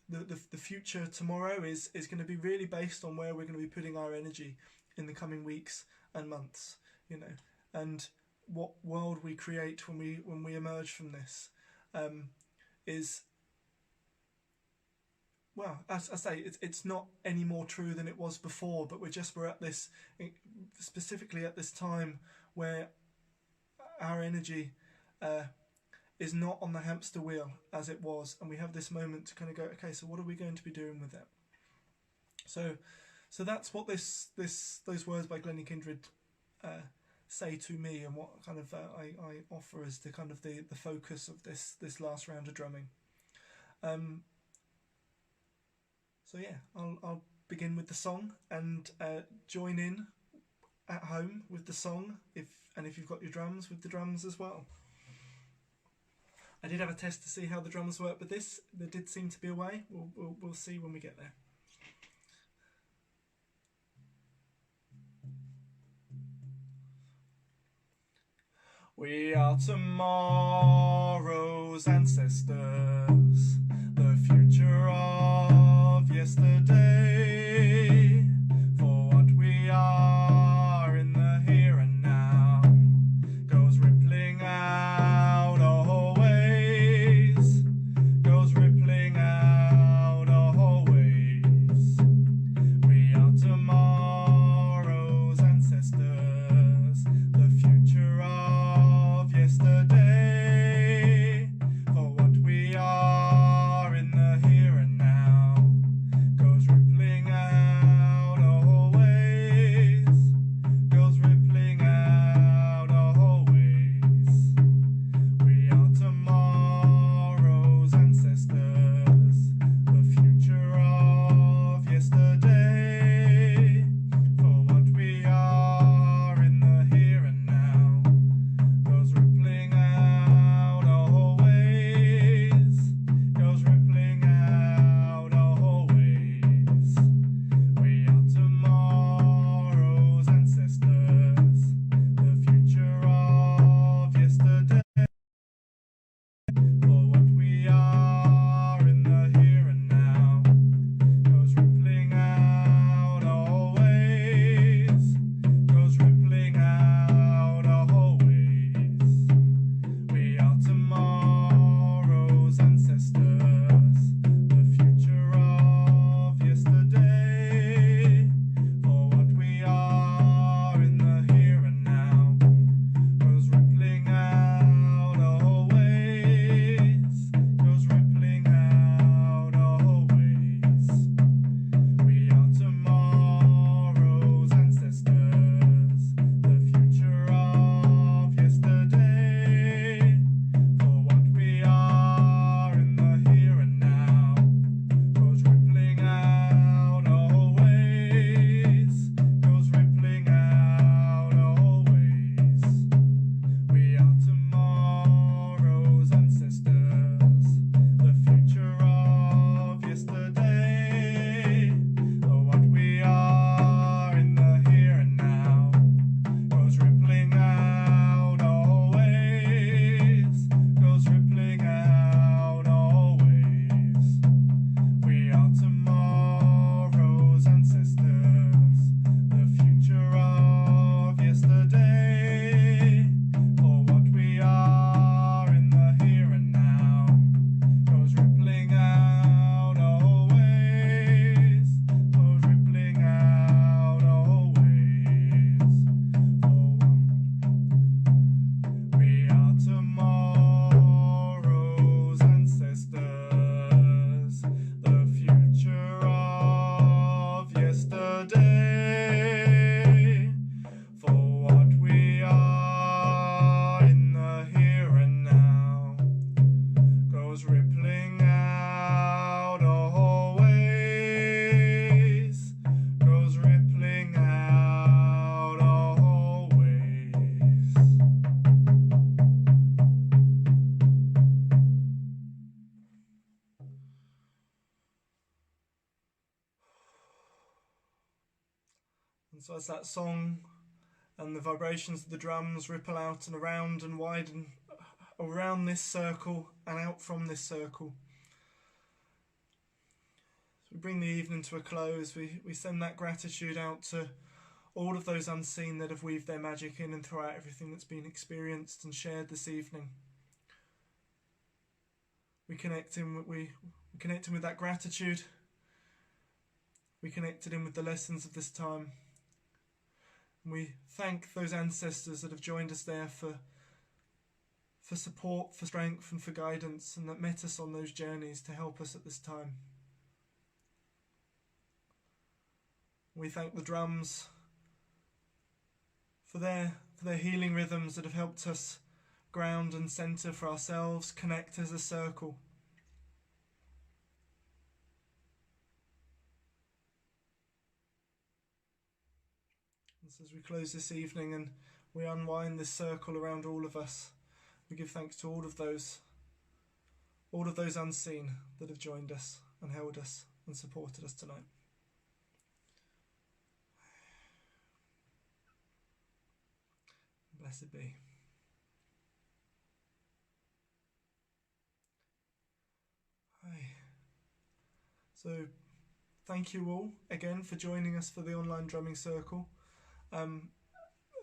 the future tomorrow is going to be really based on where we're going to be putting our energy in the coming weeks and months, and what world we create when we emerge from this is, well, as I say, it's not any more true than it was before, but we're at this, specifically at this time where our energy is not on the hamster wheel as it was, and we have this moment to kind of go, okay, so what are we going to be doing with it? So that's what those words by Glennie Kindred say to me, and what kind of I offer as the kind of the focus of this last round of drumming. So yeah, I'll begin with the song, and join in at home with the song, if you've got your drums, with the drums as well. I did have a test to see how the drums work with this. There did seem to be a way. We'll see when we get there. We are tomorrow's ancestors, the future of yesterday. For what we are in the here and now goes rippling out always, goes rippling out always. We are tomorrow's ancestors, the future of yesterday. For what we are in the here and And so as that song and the vibrations of the drums ripple out and around and widen around this circle and out from this circle, as we bring the evening to a close, we send that gratitude out to all of those unseen that have weaved their magic in and throughout everything that's been experienced and shared this evening. We connect in with that gratitude. We connected in with the lessons of this time. And we thank those ancestors that have joined us there for support, for strength and for guidance, and that met us on those journeys to help us at this time. We thank the drums for their healing rhythms that have helped us ground and centre for ourselves, connect as a circle. And so as we close this evening and we unwind this circle around all of us, we give thanks to all of those unseen that have joined us and held us and supported us tonight. Blessed be. Hi. So, thank you all again for joining us for the online drumming circle.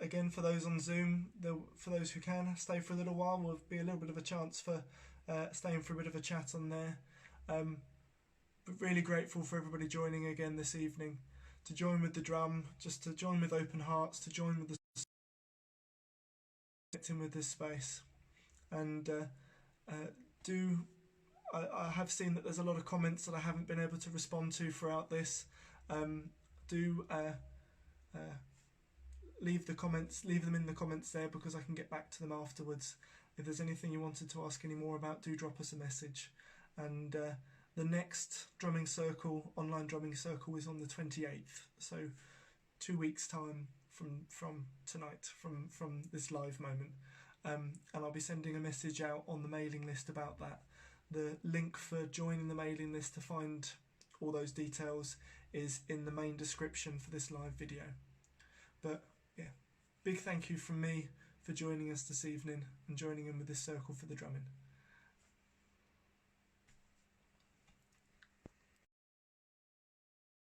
Again, for those on Zoom, for those who can stay for a little while, will be a little bit of a chance for staying for a bit of a chat on there. But really grateful for everybody joining again this evening, to join with the drum, just to join with open hearts, to join with the connecting with this space. And I have seen that there's a lot of comments that I haven't been able to respond to throughout this. Leave them in the comments there, because I can get back to them afterwards. If there's anything you wanted to ask any more about, do drop us a message. And the next drumming circle, online drumming circle, is on the 28th, so 2 weeks time from tonight, from this live moment. And I'll be sending a message out on the mailing list about that. The link for joining the mailing list to find all those details is in the main description for this live video. But yeah, big thank you from me for joining us this evening and joining in with this circle for the drumming.